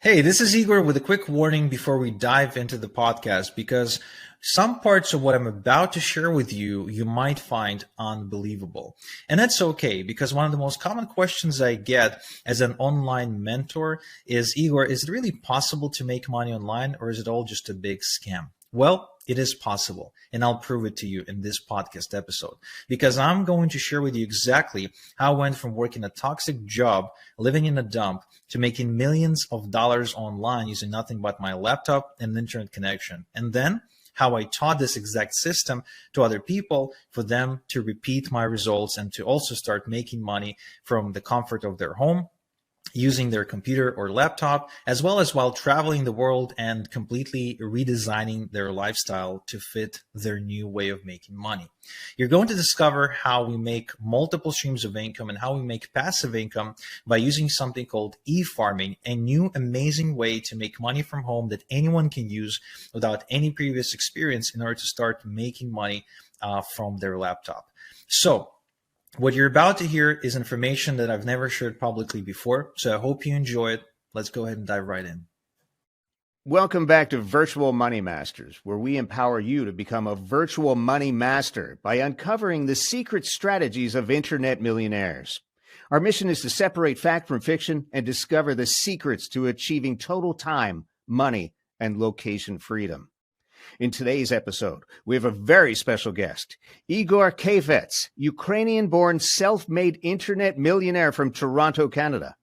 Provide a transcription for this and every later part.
Hey, this is Igor with a quick warning before we dive into the podcast because some parts of what I'm about to share with you might find unbelievable. And that's okay because one of the most common questions I get as an online mentor is, Igor, is it really possible to make money online or is it all just a big scam? Well, it is possible, and I'll prove it to you in this podcast episode because I'm going to share with you exactly how I went from working a toxic job, living in a dump, to making millions of dollars online using nothing but my laptop and internet connection. And then how I taught this exact system to other people for them to repeat my results and to also start making money from the comfort of their home using their computer or laptop, as well as while traveling the world and completely redesigning their lifestyle to fit their new way of making money. You're going to discover how we make multiple streams of income and how we make passive income by using something called e-farming, a new amazing way to make money from home that anyone can use without any previous experience in order to start making money from their laptop. So, what you're about to hear is information that I've never shared publicly before, so I hope you enjoy it. Let's go ahead and dive right in. Welcome back to Virtual Money Masters, where we empower you to become a virtual money master by uncovering the secret strategies of internet millionaires. Our mission is to separate fact from fiction and discover the secrets to achieving total time, money, and location freedom. In today's episode, we have a very special guest, Igor Kheifets, Ukrainian-born self-made internet millionaire from Toronto, Canada.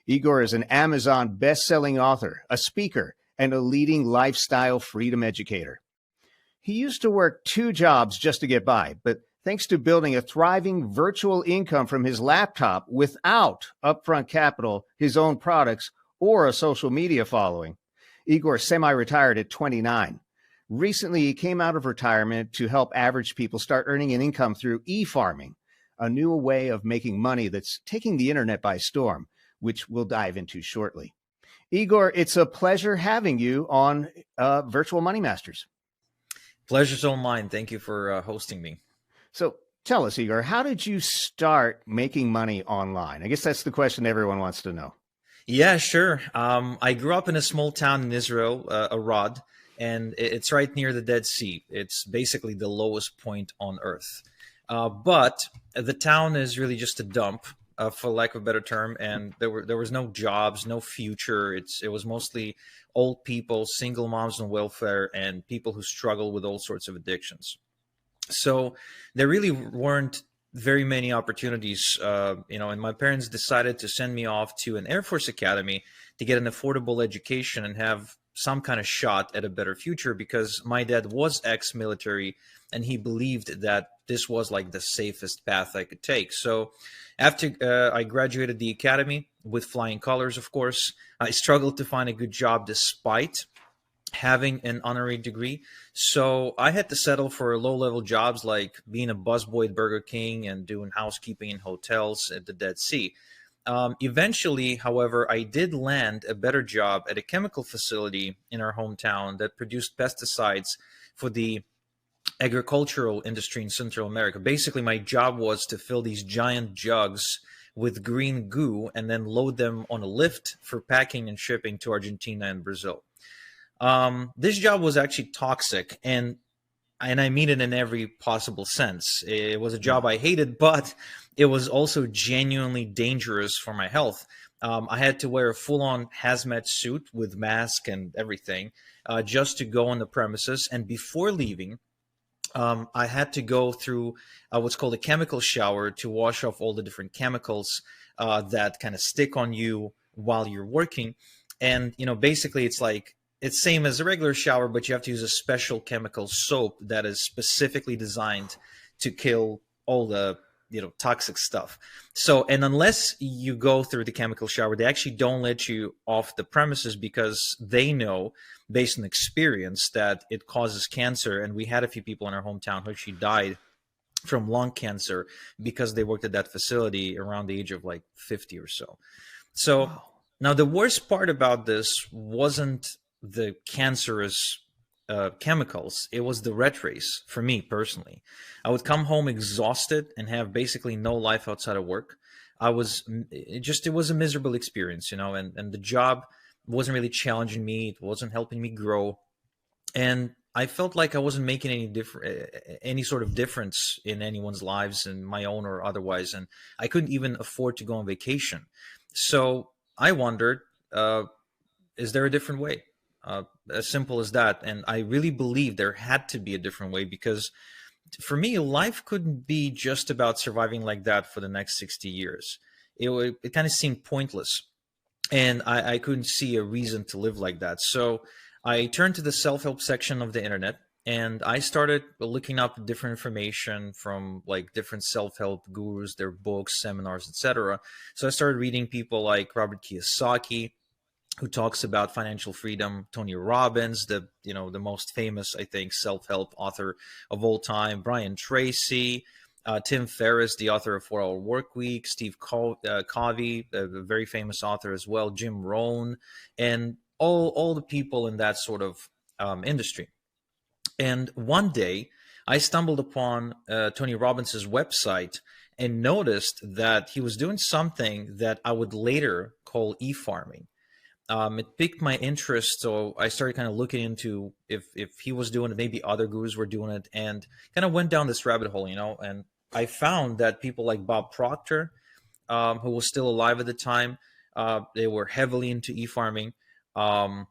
Igor is an Amazon best-selling author, a speaker, and a leading lifestyle freedom educator. He used to work 2 jobs just to get by, but thanks to building a thriving virtual income from his laptop without upfront capital, his own products, or a social media following, Igor semi-retired at 29. Recently, he came out of retirement to help average people start earning an income through e-farming, a new way of making money that's taking the internet by storm, which we'll dive into shortly. Igor, it's a pleasure having you on Virtual Money Masters. Pleasure's all mine. Thank you for hosting me. So tell us, Igor, how did you start making money online? I guess that's the question everyone wants to know. Yeah, sure. I grew up in a small town in Israel, Arad, and it's right near the Dead Sea. It's basically the lowest point on Earth. But the town is really just a dump, for lack of a better term, and there was no jobs, no future. It was mostly old people, single moms on welfare, and people who struggle with all sorts of addictions. So there really weren't very many opportunities, and my parents decided to send me off to an Air Force Academy to get an affordable education and have some kind of shot at a better future because my dad was ex-military and he believed that this was like the safest path I could take. So after I graduated the academy with flying colors, of course, I struggled to find a good job despite having an honorary degree. So I had to settle for low-level jobs like being a busboy at Burger King and doing housekeeping in hotels at the Dead Sea. Eventually, however, I did land a better job at a chemical facility in our hometown that produced pesticides for the agricultural industry in Central America. Basically, my job was to fill these giant jugs with green goo and then load them on a lift for packing and shipping to Argentina and Brazil. This job was actually toxic, and I mean it in every possible sense. It was a job I hated, but it was also genuinely dangerous for my health. I had to wear a full-on hazmat suit with mask and everything just to go on the premises. And before leaving, I had to go through what's called a chemical shower to wash off all the different chemicals that kind of stick on you while you're working. And, basically it's same as a regular shower, but you have to use a special chemical soap that is specifically designed to kill all the toxic stuff. So, and unless you go through the chemical shower, they actually don't let you off the premises because they know, based on experience, that it causes cancer. And we had a few people in our hometown who actually died from lung cancer because they worked at that facility around the age of like 50 or so. So wow. Now the worst part about this wasn't the cancerous chemicals, it was the rat race for me personally. I would come home exhausted and have basically no life outside of work. It was a miserable experience, and the job wasn't really challenging me. It wasn't helping me grow, and I felt like I wasn't making any sort of difference in anyone's lives, and my own or otherwise. And I couldn't even afford to go on vacation. So I wondered, uh, is there a different way? As simple as that. And I really believe there had to be a different way, because for me, life couldn't be just about surviving like that for the next 60 years. It kind of seemed pointless, and I couldn't see a reason to live like that. So I turned to the self-help section of the internet, and I started looking up different information from like different self-help gurus, their books, seminars, etc. So I started reading people like Robert Kiyosaki, who talks about financial freedom, Tony Robbins, the most famous, I think, self-help author of all time, Brian Tracy, Tim Ferriss, the author of 4 Hour Work Week, Steve Covey, a very famous author as well, Jim Rohn, and all the people in that sort of industry. And one day, I stumbled upon Tony Robbins' website and noticed that he was doing something that I would later call e-farming. It piqued my interest, so I started kind of looking into if he was doing it, maybe other gurus were doing it, and kind of went down this rabbit hole, And I found that people like Bob Proctor, who was still alive at the time, they were heavily into e-farming. Um,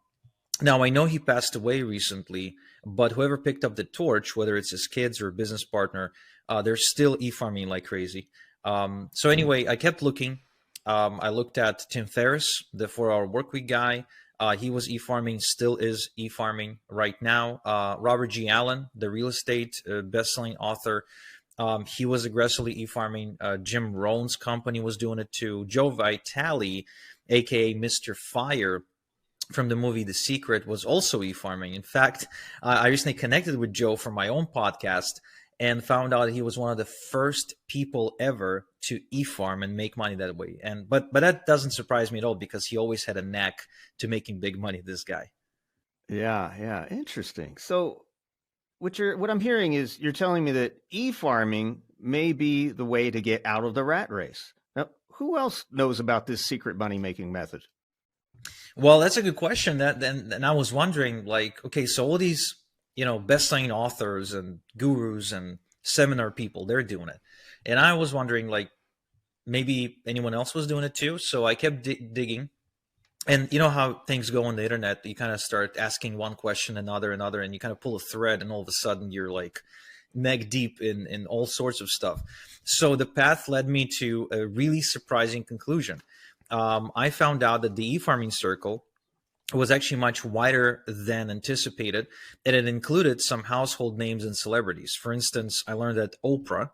Now I know he passed away recently, but whoever picked up the torch, whether it's his kids or a business partner, they're still e-farming like crazy. So anyway, I kept looking. I looked at Tim Ferriss, the 4 Hour Workweek guy. He was e-farming, still is e-farming right now. Robert G. Allen, the real estate best-selling author, he was aggressively e-farming. Jim Rohn's company was doing it too. Joe Vitale, aka Mr. Fire, from the movie The Secret, was also e-farming. In fact, I recently connected with Joe from my own podcast and found out he was one of the first people ever to e-farm and make money that way. And but that doesn't surprise me at all, because he always had a knack to making big money, this guy. Yeah, yeah, interesting. So what I'm hearing is you're telling me that e-farming may be the way to get out of the rat race. Now, who else knows about this secret money making method? Well, that's a good question. And I was wondering, like, okay, so all these, best-selling authors and gurus and seminar people, they're doing it, and I was wondering, like, maybe anyone else was doing it too. So I kept digging, and you know how things go on the internet. You kind of start asking one question, another, and you kind of pull a thread, and all of a sudden you're like neck deep in all sorts of stuff. So the path led me to a really surprising conclusion. I found out that the e-farming circle was actually much wider than anticipated, and it included some household names and celebrities. For instance, I learned that Oprah,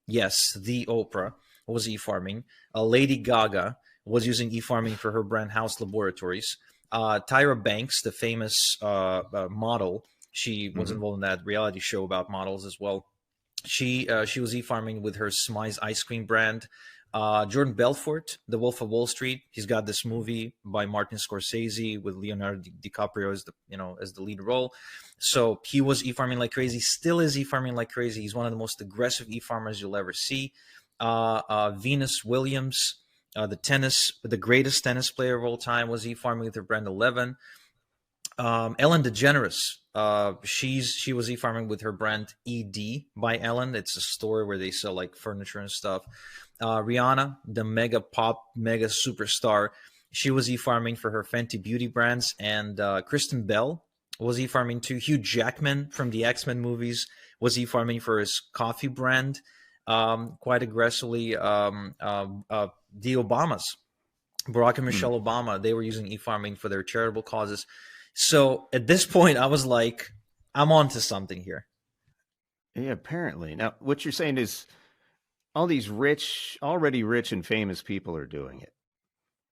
yes, the Oprah, was e-farming. Lady Gaga was using e-farming for her brand House Laboratories. Tyra Banks, the famous model, she was involved in that reality show about models as well. She was e-farming with her Smy's ice cream brand. Jordan Belfort, The Wolf of Wall Street. He's got this movie by Martin Scorsese with Leonardo DiCaprio as the lead role. So he was e-farming like crazy. Still is e-farming like crazy. He's one of the most aggressive e-farmers you'll ever see. Venus Williams, the greatest tennis player of all time, was e-farming with her brand 11. Ellen DeGeneres, she was e-farming with her brand ED by Ellen. It's a store where they sell like furniture and stuff. Rihanna, the mega superstar, she was e-farming for her Fenty Beauty brands. And Kristen Bell was e-farming too. Hugh Jackman from the X-Men movies was e-farming for his coffee brand quite aggressively. The Obamas, Barack and Michelle Obama, they were using e-farming for their charitable causes. So at this point, I was like, I'm onto something here. Yeah, apparently. Now, what you're saying is all these already rich and famous people are doing it.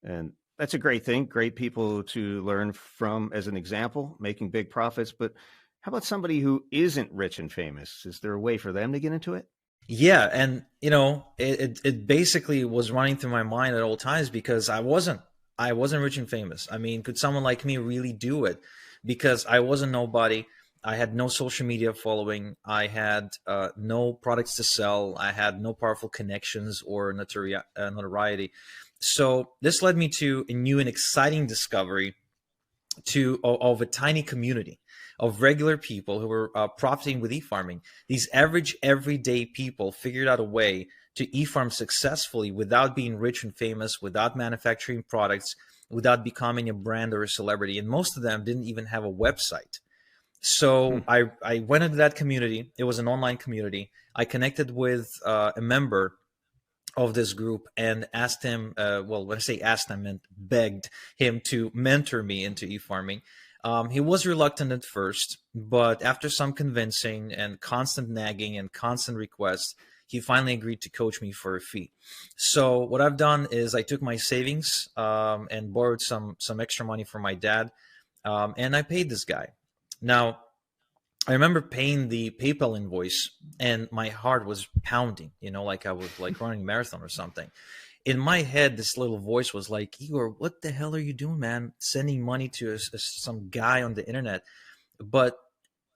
And that's a great thing. Great people to learn from as an example, making big profits. But how about somebody who isn't rich and famous? Is there a way for them to get into it? Yeah. And, it basically was running through my mind at all times, because I wasn't rich and famous. I mean, could someone like me really do it? Because I wasn't nobody. I had no social media following. I had no products to sell. I had no powerful connections or notoriety. So this led me to a new and exciting discovery of a tiny community of regular people who were profiting with e-farming. These average everyday people figured out a way to e-farm successfully without being rich and famous, without manufacturing products, without becoming a brand or a celebrity. And most of them didn't even have a website. So Hmm. I went into that community. It was an online community. I connected with a member of this group and asked him, well, when I say asked, I meant begged him to mentor me into e-farming. He was reluctant at first, but after some convincing and constant nagging and constant requests, he finally agreed to coach me for a fee. So what I've done is I took my savings and borrowed some extra money from my dad, and I paid this guy. Now, I remember paying the PayPal invoice and my heart was pounding, like I was like running a marathon or something. In my head, this little voice was like, Igor, what the hell are you doing, man? Sending money to some guy on the internet. But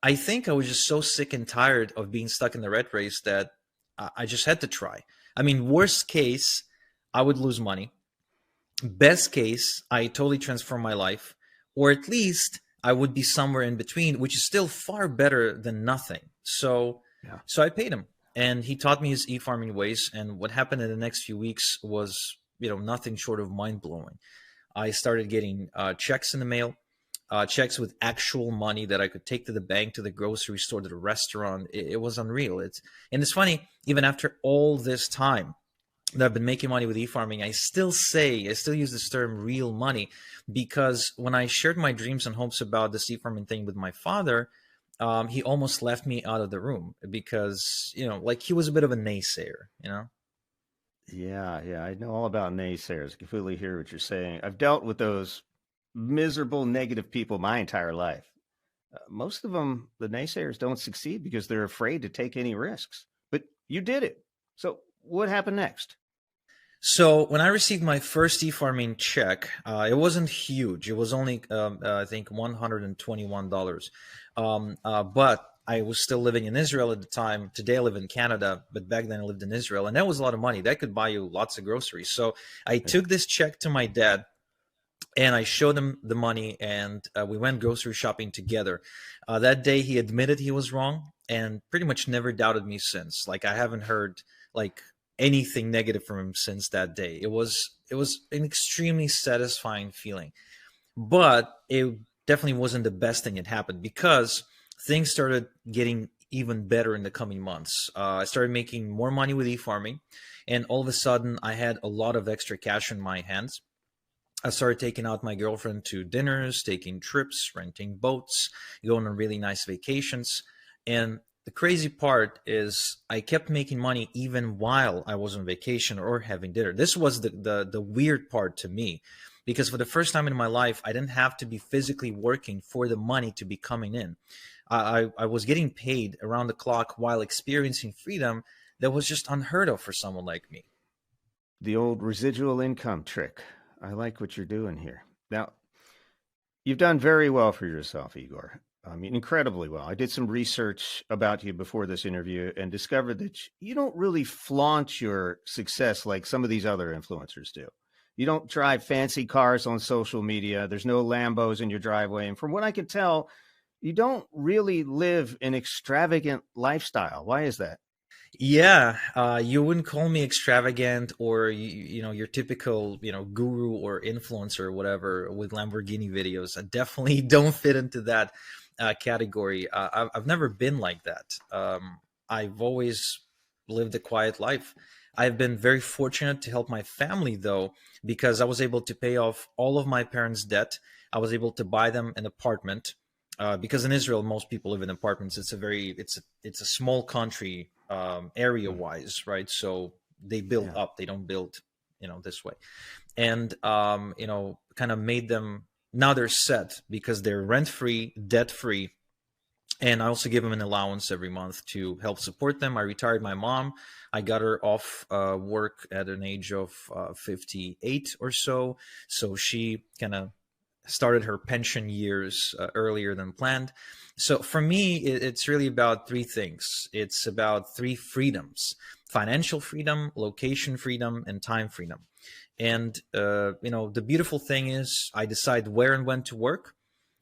I think I was just so sick and tired of being stuck in the rat race that I just had to try. I mean, worst case, I would lose money. Best case, I totally transform my life, or at least I would be somewhere in between, which is still far better than nothing. So, Yeah. so I paid him, and he taught me his e-farming ways. And what happened in the next few weeks was, nothing short of mind blowing. I started getting checks in the mail, checks with actual money that I could take to the bank, to the grocery store, to the restaurant. It was unreal. It's funny, even after all this time that I've been making money with e-farming, I still use this term real money, because when I shared my dreams and hopes about this e-farming thing with my father, he almost left me out of the room because, like he was a bit of a naysayer. Yeah, yeah, I know all about naysayers. I completely hear what you're saying. I've dealt with those miserable, negative people my entire life. Most of them, the naysayers, don't succeed because they're afraid to take any risks. But you did it. So what happened next? So when I received my first e-farming check, it wasn't huge. It was only, I think, $121. But I was still living in Israel at the time. Today I live in Canada, but back then I lived in Israel, and that was a lot of money. That could buy you lots of groceries. So I Yeah. took this check to my dad, and I showed him the money, and we went grocery shopping together. That day, he admitted he was wrong, and pretty much never doubted me since. Like I haven't heard like anything negative from him since that day. It was an extremely satisfying feeling, but it definitely wasn't the best thing that happened, because things started getting even better in the coming months. I started making more money with e-farming, and all of a sudden, I had a lot of extra cash in my hands. I started taking out my girlfriend to dinners, taking trips, renting boats, going on really nice vacations. And the crazy part is I kept making money even while I was on vacation or having dinner. This was the weird part to me, because for the first time in my life, I didn't have to be physically working for the money to be coming in. I was getting paid around the clock while experiencing freedom that was just unheard of for someone like me. The old residual income trick. I like what you're doing here. Now, you've done very well for yourself, Igor. I mean, incredibly well. I did some research about you before this interview and discovered that you don't really flaunt your success like some of these other influencers do. You don't drive fancy cars on social media. There's no Lambos in your driveway. And from what I can tell, you don't really live an extravagant lifestyle. Why is that? Yeah, you wouldn't call me extravagant or your typical guru or influencer or whatever with Lamborghini videos. I definitely don't fit into that category. I've never been like that. I've always lived a quiet life. I've been very fortunate to help my family though, because I was able to pay off all of my parents' debt. I was able to buy them an apartment, because in Israel most people live in apartments. It's a small country, area Mm. wise, right? So they build Yeah. up, they don't build this way. And kind of made them, now they're set because they're rent free, debt free. And I also give them an allowance every month to help support them. I retired my mom. I got her off work at an age of 58 or so. So she kind of started her pension years earlier than planned. So for me, it's really about three things. It's about three freedoms: financial freedom, location freedom, and time freedom. And the beautiful thing is, I decide where and when to work.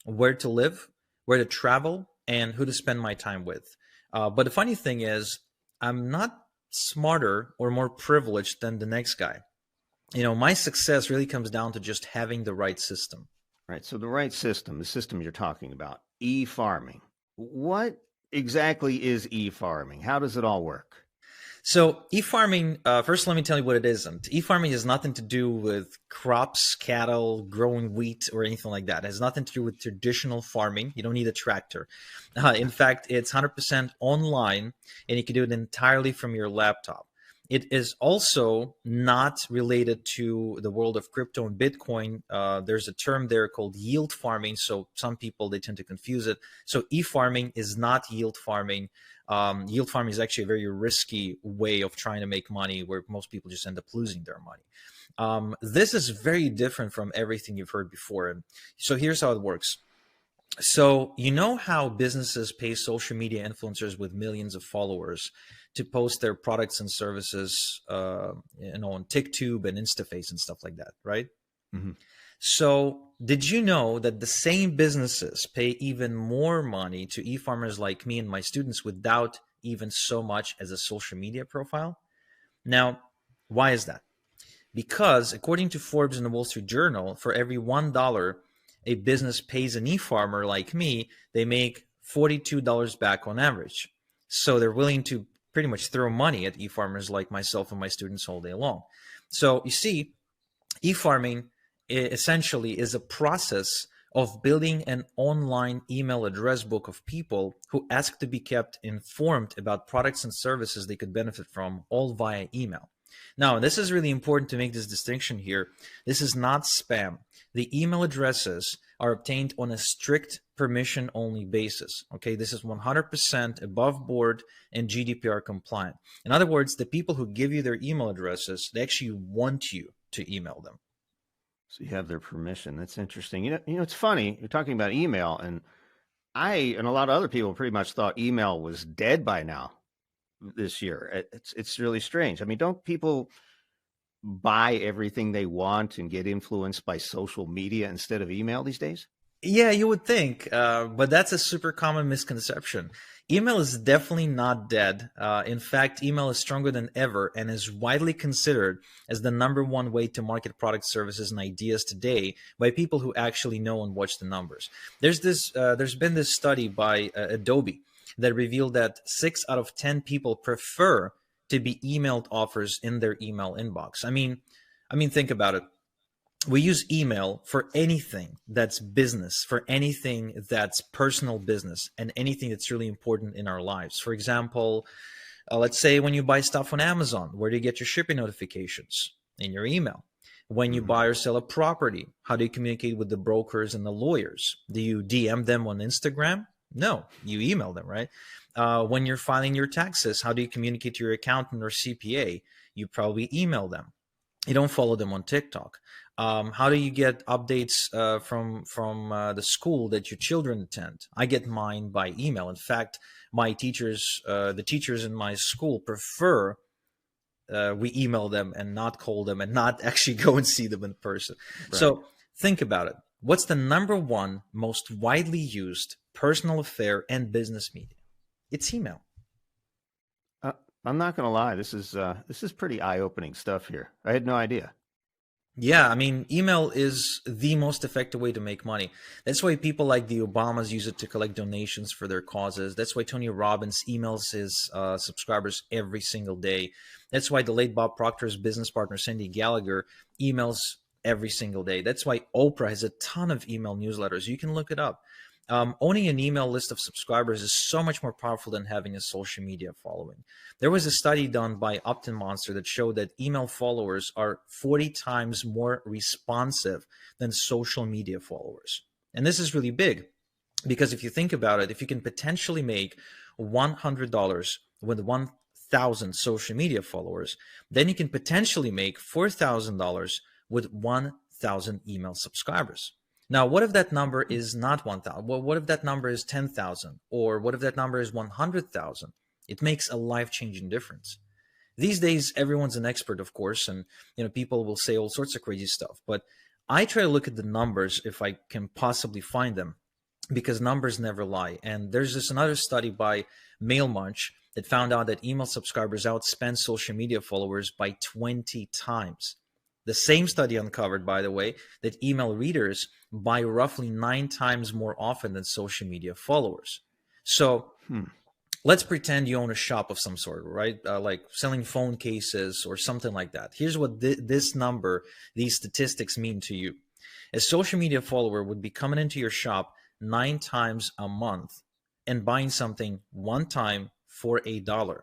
where to live, where to travel, and who to spend my time with. But the funny thing is, I'm not smarter or more privileged than the next guy. My success really comes down to just having the right system. Right. So the right system, the system you're talking about, e-farming. What exactly is e-farming? How does it all work? So e-farming, first let me tell you what it isn't. E-farming has nothing to do with crops, cattle, growing wheat, or anything like that. It has nothing to do with traditional farming. You don't need a tractor. In fact, it's 100% online, and you can do it entirely from your laptop. It is also not related to the world of crypto and Bitcoin. There's a term there called yield farming. So some people, they tend to confuse it. So e-farming is not yield farming. Yield farming is actually a very risky way of trying to make money where most people just end up losing their money. This is very different from everything you've heard before. And so here's how it works. So you know how businesses pay social media influencers with millions of followers to post their products and services, on TikTok and InstaFace and stuff like that, right? Mm-hmm. So did you know that the same businesses pay even more money to e-farmers like me and my students without even so much as a social media profile? Now, why is that? Because according to Forbes and the Wall Street Journal, for every $1 a business pays an e-farmer like me, they make $42 back on average. So they're willing to pretty much throw money at e-farmers like myself and my students all day long. So you see, e-farming essentially is a process of building an online email address book of people who ask to be kept informed about products and services they could benefit from, all via email. Now, this is really important to make this distinction here. This is not spam. The email addresses are obtained on a strict permission-only basis. Okay, this is 100% above board and GDPR compliant. In other words, the people who give you their email addresses, they actually want you to email them. So you have their permission. That's interesting. It's funny. You're talking about email, and I and a lot of other people pretty much thought email was dead by now this year. It's really strange. I mean, don't people buy everything they want and get influenced by social media instead of email these days? Yeah, you would think, but that's a super common misconception. Email is definitely not dead. In fact, email is stronger than ever and is widely considered as the #1 way to market products, services, and ideas today by people who actually know and watch the numbers. There's been this study by Adobe that revealed that 6 out of 10 people prefer to be emailed offers in their email inbox. I mean, think about it. We use email for anything that's business, for anything that's personal business, and anything that's really important in our lives. For example, let's say when you buy stuff on Amazon, where do you get your shipping notifications? In your email. When you buy or sell a property, how do you communicate with the brokers and the lawyers? Do you DM them on Instagram? No, you email them, right? When you're filing your taxes, how do you communicate to your accountant or CPA? You probably email them. You don't follow them on TikTok. How do you get updates from the school that your children attend? I get mine by email. In fact, my teachers, the teachers in my school prefer we email them and not call them and not actually go and see them in person. Right. So think about it. What's the #1 most widely used personal affair and business media? It's email. I'm not going to lie. This is pretty eye-opening stuff here. I had no idea. Yeah, I mean, email is the most effective way to make money. That's why people like the Obamas use it to collect donations for their causes. That's why Tony Robbins emails his subscribers every single day. That's why the late Bob Proctor's business partner, Sandy Gallagher, emails every single day. That's why Oprah has a ton of email newsletters. You can look it up. Owning an email list of subscribers is so much more powerful than having a social media following. There was a study done by OptinMonster that showed that email followers are 40 times more responsive than social media followers. And this is really big because if you think about it, if you can potentially make $100 with 1,000 social media followers, then you can potentially make $4,000 with 1,000 email subscribers. Now, what if that number is not 1,000? Well, what if that number is 10,000? Or what if that number is 100,000? It makes a life-changing difference. These days, everyone's an expert, of course, and people will say all sorts of crazy stuff. But I try to look at the numbers if I can possibly find them. because numbers never lie. And there's this another study by MailMunch that found out that email subscribers outspend social media followers by 20 times. The same study uncovered, by the way, that email readers buy roughly 9 times more often than social media followers. So let's pretend you own a shop of some sort, right? Like selling phone cases or something like that. Here's what this number, these statistics mean to you. A social media follower would be coming into your shop 9 times a month and buying something one time for $1,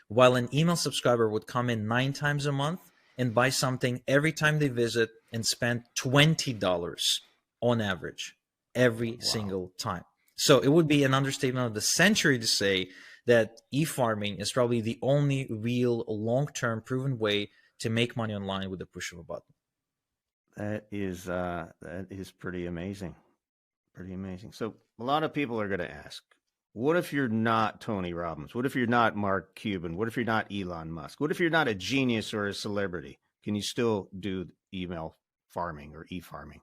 while an email subscriber would come in 9 times a month and buy something every time they visit and spend $20 on average every single time. So it would be an understatement of the century to say that e-farming is probably the only real long-term proven way to make money online with the push of a button. That is pretty amazing. Pretty amazing. So a lot of people are going to ask, what if you're not Tony Robbins? What if you're not Mark Cuban? What if you're not Elon Musk? What if you're not a genius or a celebrity? Can you still do email farming or e-farming?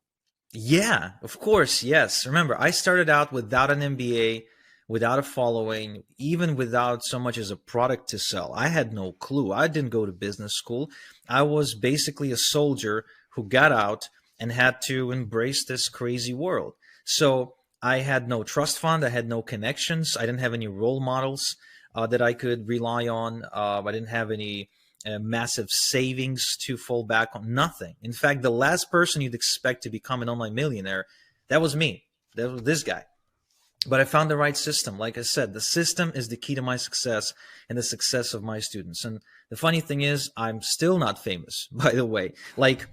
Yeah, of course. Yes. Remember, I started out without an MBA, without a following, even without so much as a product to sell. I had no clue. I didn't go to business school. I was basically a soldier who got out and had to embrace this crazy world. So I had no trust fund. I had no connections. I didn't have any role models that I could rely on. I didn't have any massive savings to fall back on. Nothing. In fact, the last person you'd expect to become an online millionaire, that was me. That was this guy. But I found the right system. Like I said, the system is the key to my success and the success of my students. And the funny thing is, I'm still not famous, by the way. Like,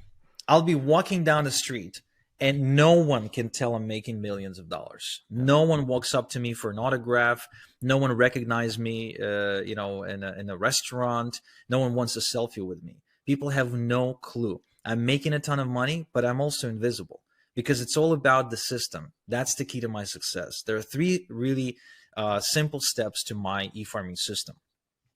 I'll be walking down the street and no one can tell I'm making millions of dollars. No one walks up to me for an autograph. No one recognizes me, in a restaurant. No one wants a selfie with me. People have no clue. I'm making a ton of money, but I'm also invisible because it's all about the system. That's the key to my success. There are 3 really simple steps to my e-farming system.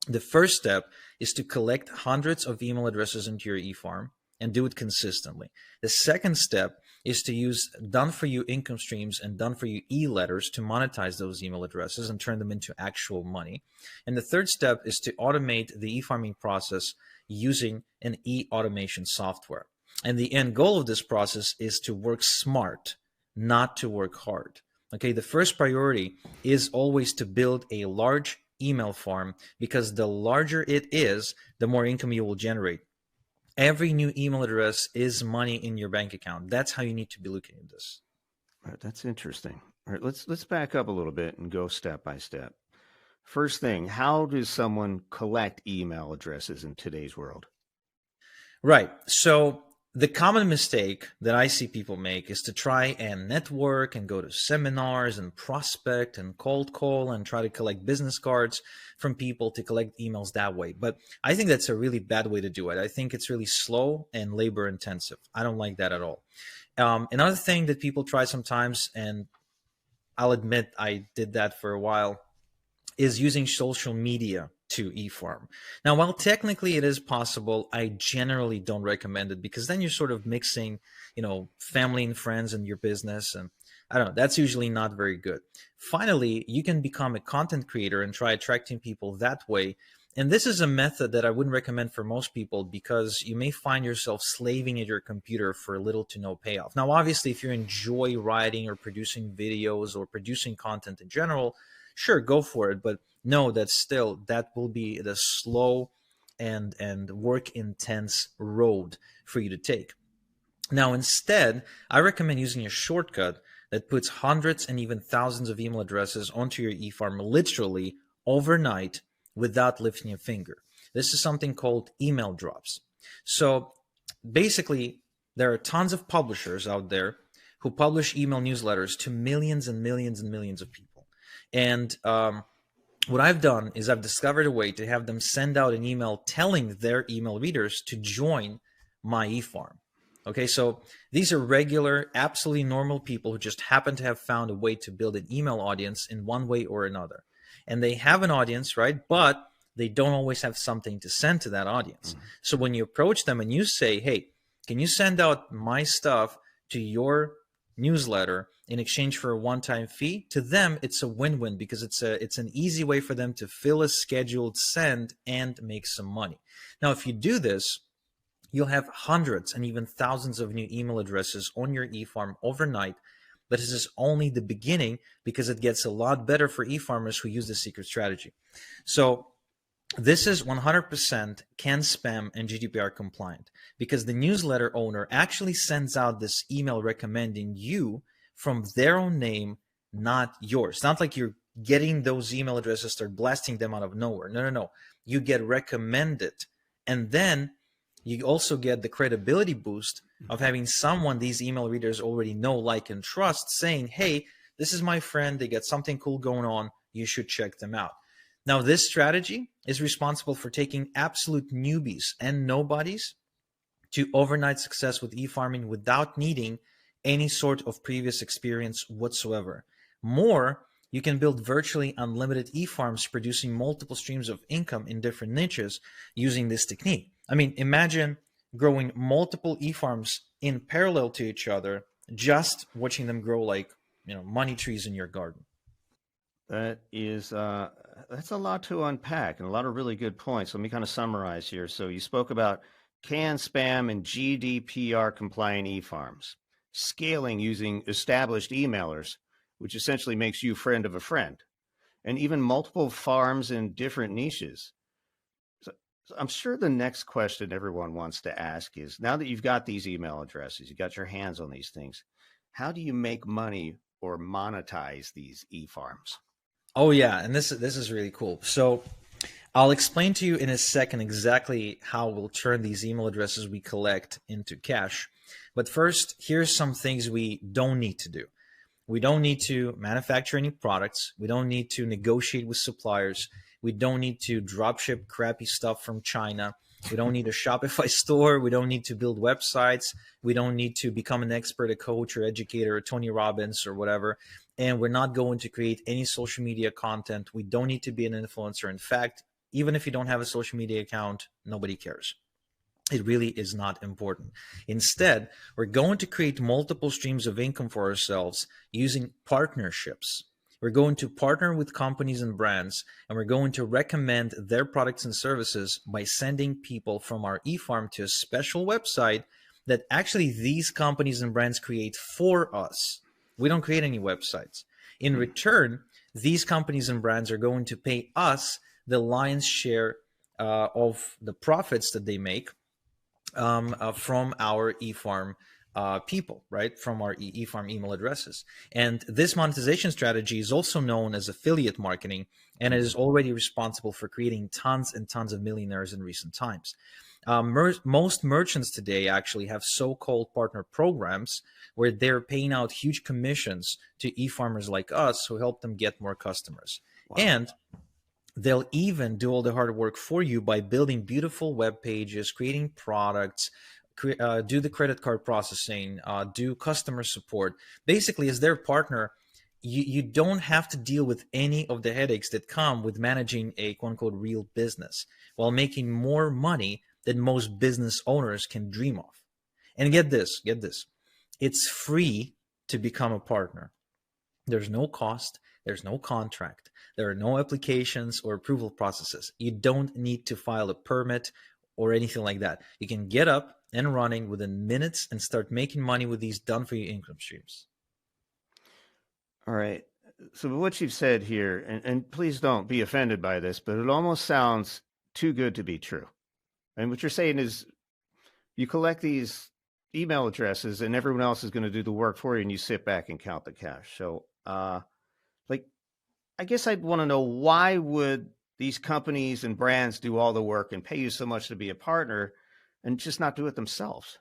The first step is to collect hundreds of email addresses into your e-farm and do it consistently. The second step is to use done-for-you income streams and done-for-you e-letters to monetize those email addresses and turn them into actual money. And the third step is to automate the e-farming process using an e-automation software. And the end goal of this process is to work smart, not to work hard. Okay, the first priority is always to build a large email farm because the larger it is, the more income you will generate. Every new email address is money in your bank account. That's how you need to be looking at this. All right, that's interesting. All right, let's back up a little bit and go step by step. First thing, how does someone collect email addresses in today's world? Right. So the common mistake that I see people make is to try and network and go to seminars and prospect and cold call and try to collect business cards from people to collect emails that way. But I think that's a really bad way to do it. I think it's really slow and labor intensive. I don't like that at all. Another thing that people try sometimes, and I'll admit I did that for a while, is using social media to e-farm. Now, while technically it is possible, I generally don't recommend it because then you're sort of mixing, family and friends and your business. And I don't know, that's usually not very good. Finally, you can become a content creator and try attracting people that way. And this is a method that I wouldn't recommend for most people because you may find yourself slaving at your computer for little to no payoff. Now, obviously, if you enjoy writing or producing videos or producing content in general, sure, go for it. But no, that will be the slow and work intense road for you to take. Now, instead, I recommend using a shortcut that puts hundreds and even thousands of email addresses onto your e-farm literally overnight without lifting a finger. This is something called email drops. So basically, there are tons of publishers out there who publish email newsletters to millions and millions and millions of people. And what I've done is I've discovered a way to have them send out an email telling their email readers to join my e-farm. Okay, so these are regular, absolutely normal people who just happen to have found a way to build an email audience in one way or another. And they have an audience, right? But they don't always have something to send to that audience. Mm-hmm. So when you approach them and you say, hey, can you send out my stuff to your newsletter in exchange for a one-time fee, to them it's a win-win because it's an easy way for them to fill a scheduled send and make some money. Now, if you do this, you'll have hundreds and even thousands of new email addresses on your eFarm overnight. But this is only the beginning because it gets a lot better for e-farmers who use the secret strategy. So this is 100% CAN spam and GDPR compliant because the newsletter owner actually sends out this email recommending you from their own name, not yours. It's not like you're getting those email addresses, start blasting them out of nowhere. No. You get recommended. And then you also get the credibility boost of having someone these email readers already know, like, and trust saying, hey, this is my friend. They got something cool going on. You should check them out. Now, this strategy is responsible for taking absolute newbies and nobodies to overnight success with e-farming without needing any sort of previous experience whatsoever. More, you can build virtually unlimited e-farms producing multiple streams of income in different niches using this technique. I mean, imagine growing multiple e-farms in parallel to each other, just watching them grow like, money trees in your garden. That is, that's a lot to unpack and a lot of really good points. Let me kind of summarize here. So you spoke about CAN spam and GDPR compliant e-farms, scaling using established emailers, which essentially makes you friend of a friend, and even multiple farms in different niches. So I'm sure the next question everyone wants to ask is, now that you've got these email addresses, you got your hands on these things, how do you make money or monetize these e-farms? Oh yeah, and this is really cool. So I'll explain to you in a second exactly how we'll turn these email addresses we collect into cash. But first, here's some things we don't need to do. We don't need to manufacture any products. We don't need to negotiate with suppliers. We don't need to dropship crappy stuff from China. We don't need a Shopify store. We don't need to build websites. We don't need to become an expert, a coach or educator, or Tony Robbins or whatever. And we're not going to create any social media content. We don't need to be an influencer. In fact, even if you don't have a social media account, nobody cares. It really is not important. Instead, we're going to create multiple streams of income for ourselves using partnerships. We're going to partner with companies and brands, and we're going to recommend their products and services by sending people from our eFarm to a special website that actually these companies and brands create for us. We don't create any websites. In return, these companies and brands are going to pay us the lion's share of the profits that they make from our eFarm people, right? From our eFarm email addresses. And this monetization strategy is also known as affiliate marketing, and it is already responsible for creating tons and tons of millionaires in recent times. Most merchants today actually have so-called partner programs where they're paying out huge commissions to e-farmers like us who help them get more customers. Wow. And they'll even do all the hard work for you by building beautiful web pages, creating products, do the credit card processing, do customer support. Basically, as their partner, you don't have to deal with any of the headaches that come with managing a quote-unquote real business while making more money than most business owners can dream of. And get this, it's free to become a partner. There's no cost, there's no contract, there are no applications or approval processes. You don't need to file a permit or anything like that. You can get up and running within minutes and start making money with these done-for-you income streams. All right. So what you've said here, and please don't be offended by this, but it almost sounds too good to be true. And what you're saying is you collect these email addresses and everyone else is going to do the work for you and you sit back and count the cash. So I guess I'd want to know, why would these companies and brands do all the work and pay you so much to be a partner and just not do it themselves?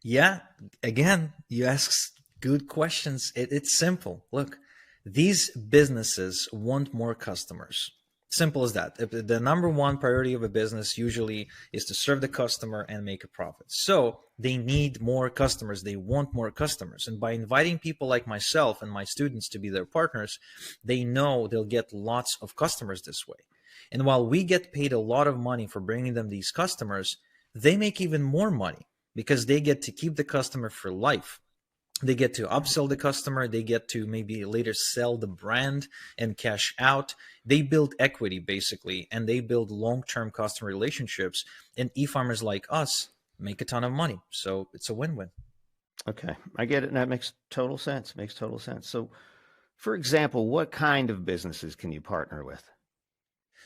Yeah, again, you ask good questions. It's simple. Look, these businesses want more customers. Simple as that. The number one priority of a business usually is to serve the customer and make a profit. So they need more customers. They want more customers. And by inviting people like myself and my students to be their partners, they know they'll get lots of customers this way. And while we get paid a lot of money for bringing them these customers, they make even more money because they get to keep the customer for life. They get to upsell the customer. They get to maybe later sell the brand and cash out. They build equity basically, and they build long-term customer relationships. And e-farmers like us make a ton of money. So it's a win-win. Okay, I get it, and that makes total sense. Makes total sense. So, for example, what kind of businesses can you partner with?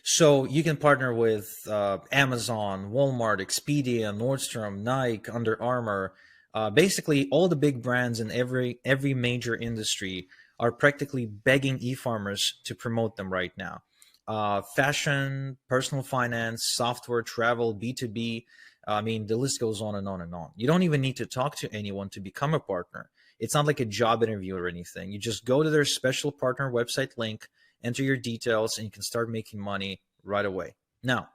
So you can partner with Amazon, Walmart, Expedia, Nordstrom, Nike, Under Armour. Basically, all the big brands in every major industry are practically begging e-farmers to promote them right now. Fashion, personal finance, software, travel, B2B. I mean, the list goes on and on and on. You don't even need to talk to anyone to become a partner. It's not like a job interview or anything. You just go to their special partner website link, enter your details, and you can start making money right away. Now,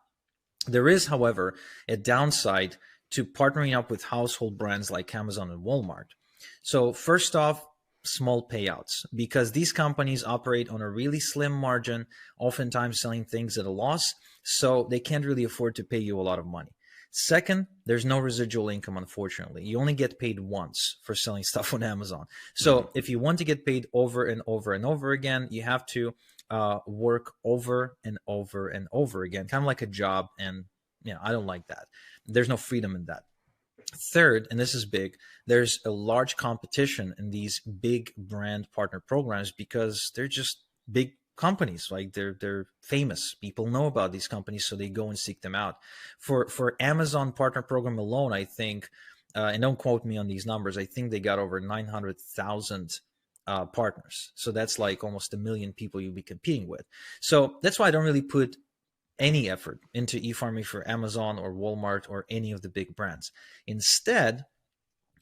there is, however, a downside to partnering up with household brands like Amazon and Walmart. So first off, small payouts, because these companies operate on a really slim margin, oftentimes selling things at a loss, so they can't really afford to pay you a lot of money. Second, there's no residual income, unfortunately. You only get paid once for selling stuff on Amazon. So if you want to get paid over and over and over again, you have to work over and over and over again, kind of like a job. And I don't like that. There's no freedom in that. Third, and this is big, there's a large competition in these big brand partner programs because they're just big companies. Like they're famous. People know about these companies, so they go and seek them out. For Amazon partner program alone, I think, and don't quote me on these numbers, I think they got over 900,000 partners. So that's like almost 1 million people you'll be competing with. So that's why I don't really put any effort into e-farming for Amazon or Walmart or any of the big brands. Instead,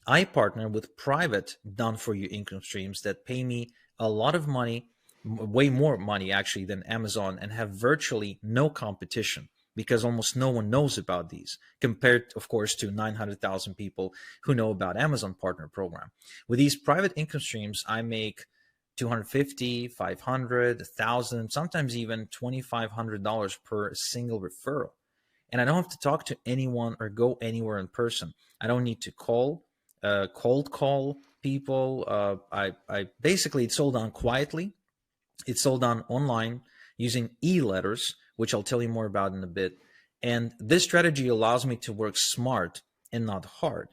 I partner with private done-for-you income streams that pay me a lot of money, way more money actually than Amazon, and have virtually no competition because almost no one knows about these, compared, of course, to 900,000 people who know about Amazon Partner Program. With these private income streams, I make $250, $500, $1,000, sometimes even $2,500 per single referral. And I don't have to talk to anyone or go anywhere in person. I don't need to cold call people. I basically, it's sold on quietly. It's sold on online using e-letters, which I'll tell you more about in a bit. And this strategy allows me to work smart and not hard.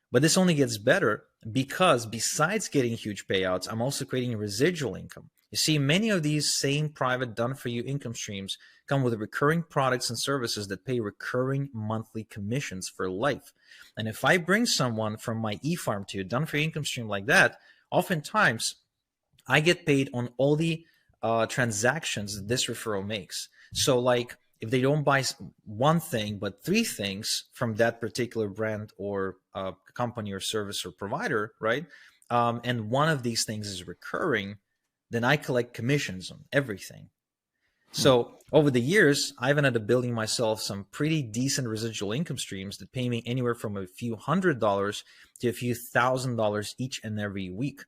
But this only gets better because besides getting huge payouts, I'm also creating a residual income. You see, many of these same private done-for-you income streams come with recurring products and services that pay recurring monthly commissions for life. And if I bring someone from my e-farm to a done-for-you income stream like that, oftentimes I get paid on all the transactions that this referral makes. So like if they don't buy one thing, but 3 things from that particular brand or company or service or provider, right? And one of these things is recurring, then I collect commissions on everything. So over the years, I've ended up building myself some pretty decent residual income streams that pay me anywhere from a few $100s to a few $1,000s each and every week.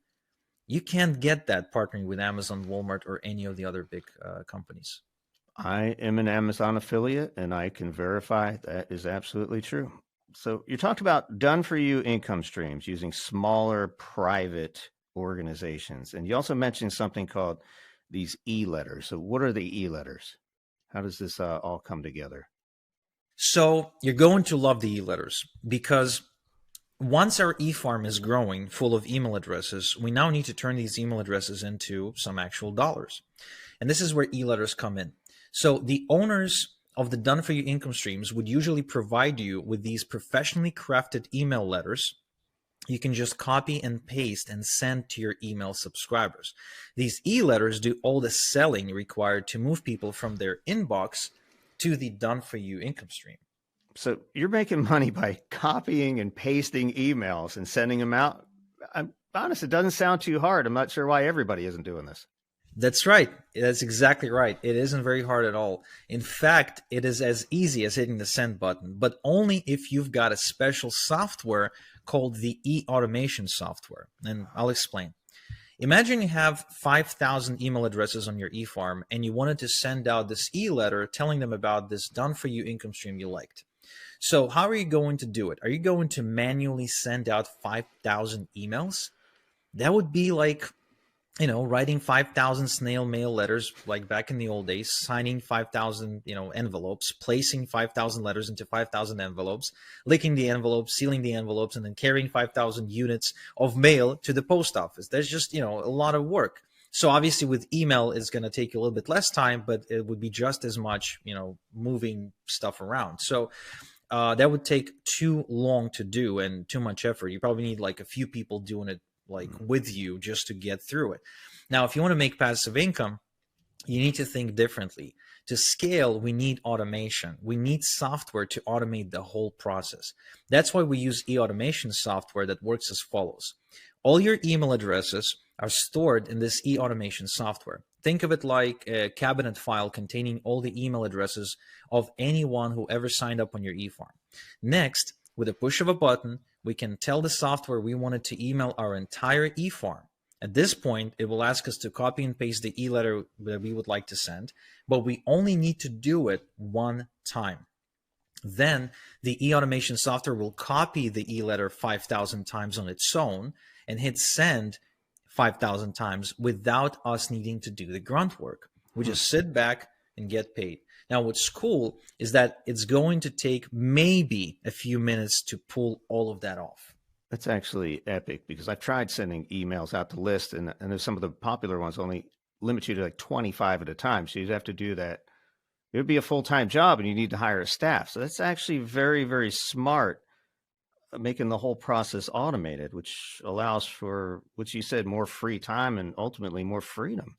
You can't get that partnering with Amazon, Walmart, or any of the other big companies. I am an Amazon affiliate, and I can verify that is absolutely true. So you talked about done-for-you income streams using smaller private organizations, and you also mentioned something called these e-letters. So what are the e-letters? How does this all come together? So you're going to love the e-letters because once our e-farm is growing full of email addresses, we now need to turn these email addresses into some actual dollars. And this is where e-letters come in. So the owners of the done-for-you income streams would usually provide you with these professionally crafted email letters. You can just copy and paste and send to your email subscribers. These e-letters do all the selling required to move people from their inbox to the done-for-you income stream. So you're making money by copying and pasting emails and sending them out. I'm honest, it doesn't sound too hard. I'm not sure why everybody isn't doing this. That's right. That's exactly right. It isn't very hard at all. In fact, it is as easy as hitting the send button, but only if you've got a special software called the e-automation software. And I'll explain. Imagine you have 5,000 email addresses on your e-farm and you wanted to send out this e-letter telling them about this done-for-you income stream you liked. So how are you going to do it? Are you going to manually send out 5,000 emails? That would be like, writing 5,000 snail mail letters like back in the old days, signing 5,000, envelopes, placing 5,000 letters into 5,000 envelopes, licking the envelopes, sealing the envelopes, and then carrying 5,000 units of mail to the post office. There's just, a lot of work. So obviously with email, it's going to take you a little bit less time, but it would be just as much, moving stuff around. So that would take too long to do and too much effort. You probably need like a few people doing it like with you just to get through it. Now, if you want to make passive income, you need to think differently. To scale, we need automation. We need software to automate the whole process. That's why we use e-automation software that works as follows. All your email addresses are stored in this e-automation software. Think of it like a cabinet file containing all the email addresses of anyone who ever signed up on your e-farm. Next, with a push of a button, we can tell the software we wanted to email our entire e-farm. At this point, it will ask us to copy and paste the e-letter that we would like to send, but we only need to do it one time. Then the e-automation software will copy the e-letter 5,000 times on its own and hit send 5,000 times without us needing to do the grunt work. We just sit back and get paid. Now, what's cool is that it's going to take maybe a few minutes to pull all of that off. That's actually epic, because I've tried sending emails out to lists, and there's some of the popular ones only limit you to like 25 at a time. So you'd have to do that. It would be a full-time job, and you need to hire a staff. So that's actually very, very smart, making the whole process automated, which allows for, which you said, more free time and ultimately more freedom.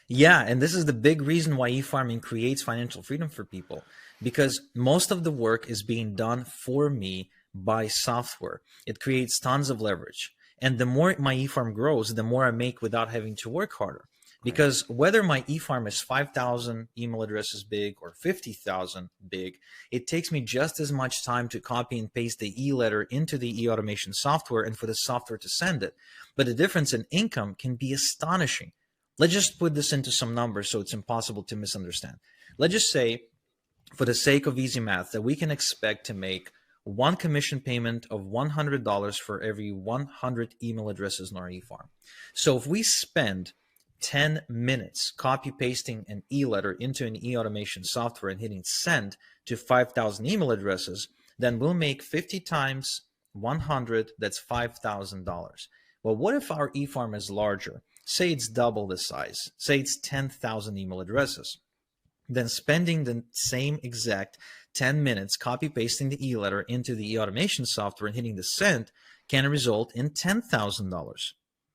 Yeah, and this is the big reason why e-farming creates financial freedom for people, because most of the work is being done for me by software. It creates tons of leverage. And the more my e-farm grows, the more I make without having to work harder. Because whether my e-farm is 5,000 email addresses big or 50,000 big, it takes me just as much time to copy and paste the e-letter into the e-automation software and for the software to send it. But the difference in income can be astonishing. Let's just put this into some numbers so it's impossible to misunderstand. Let's just say, for the sake of easy math, that we can expect to make one commission payment of $100 for every 100 email addresses in our e-farm. So if we spend 10 minutes copy pasting an e-letter into an e-automation software and hitting send to 5,000 email addresses, then we'll make 50 times 100, that's $5,000. Well, what if our e-farm is larger? Say it's double the size. Say it's 10,000 email addresses. Then spending the same exact 10 minutes copy pasting the e-letter into the e-automation software and hitting the send can result in $10,000.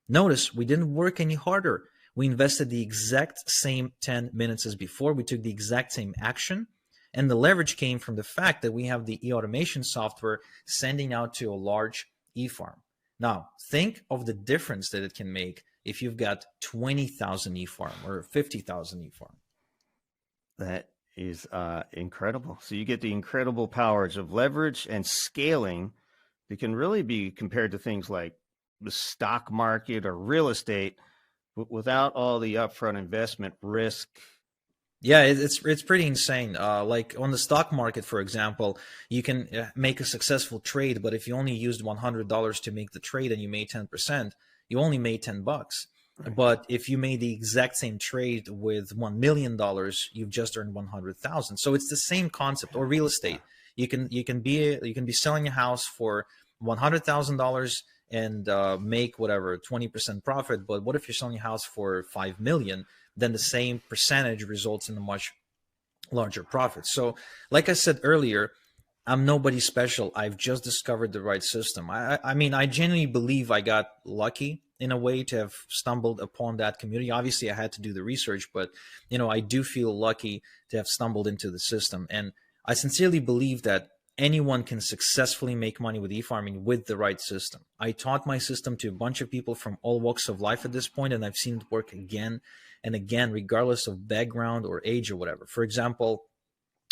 Notice we didn't work any harder. We invested the exact same 10 minutes as before. We took the exact same action. And the leverage came from the fact that we have the e-automation software sending out to a large e-farm. Now, think of the difference that it can make if you've got 20,000 e-farm or 50,000 e-farm. That is incredible. So you get the incredible powers of leverage and scaling that can really be compared to things like the stock market or real estate, without all the upfront investment risk. Yeah, it's pretty insane. Like on the stock market, for example, you can make a successful trade, but if you only used $100 to make the trade and you made 10%, you only made $10. Right. But if you made the exact same trade with $1 million, you've just earned 100,000. So it's the same concept. Or real estate, you can be selling a house for $100,000 and make whatever 20% profit. But what if you're selling a house for 5 million? Then the same percentage results in a much larger profit. So like I said earlier, I'm nobody special. I've just discovered the right system. I mean, I genuinely believe I got lucky in a way to have stumbled upon that community. Obviously, I had to do the research, but I do feel lucky to have stumbled into the system. And I sincerely believe that anyone can successfully make money with e-farming with the right system. I taught my system to a bunch of people from all walks of life at this point, and I've seen it work again and again, regardless of background or age or whatever. For example,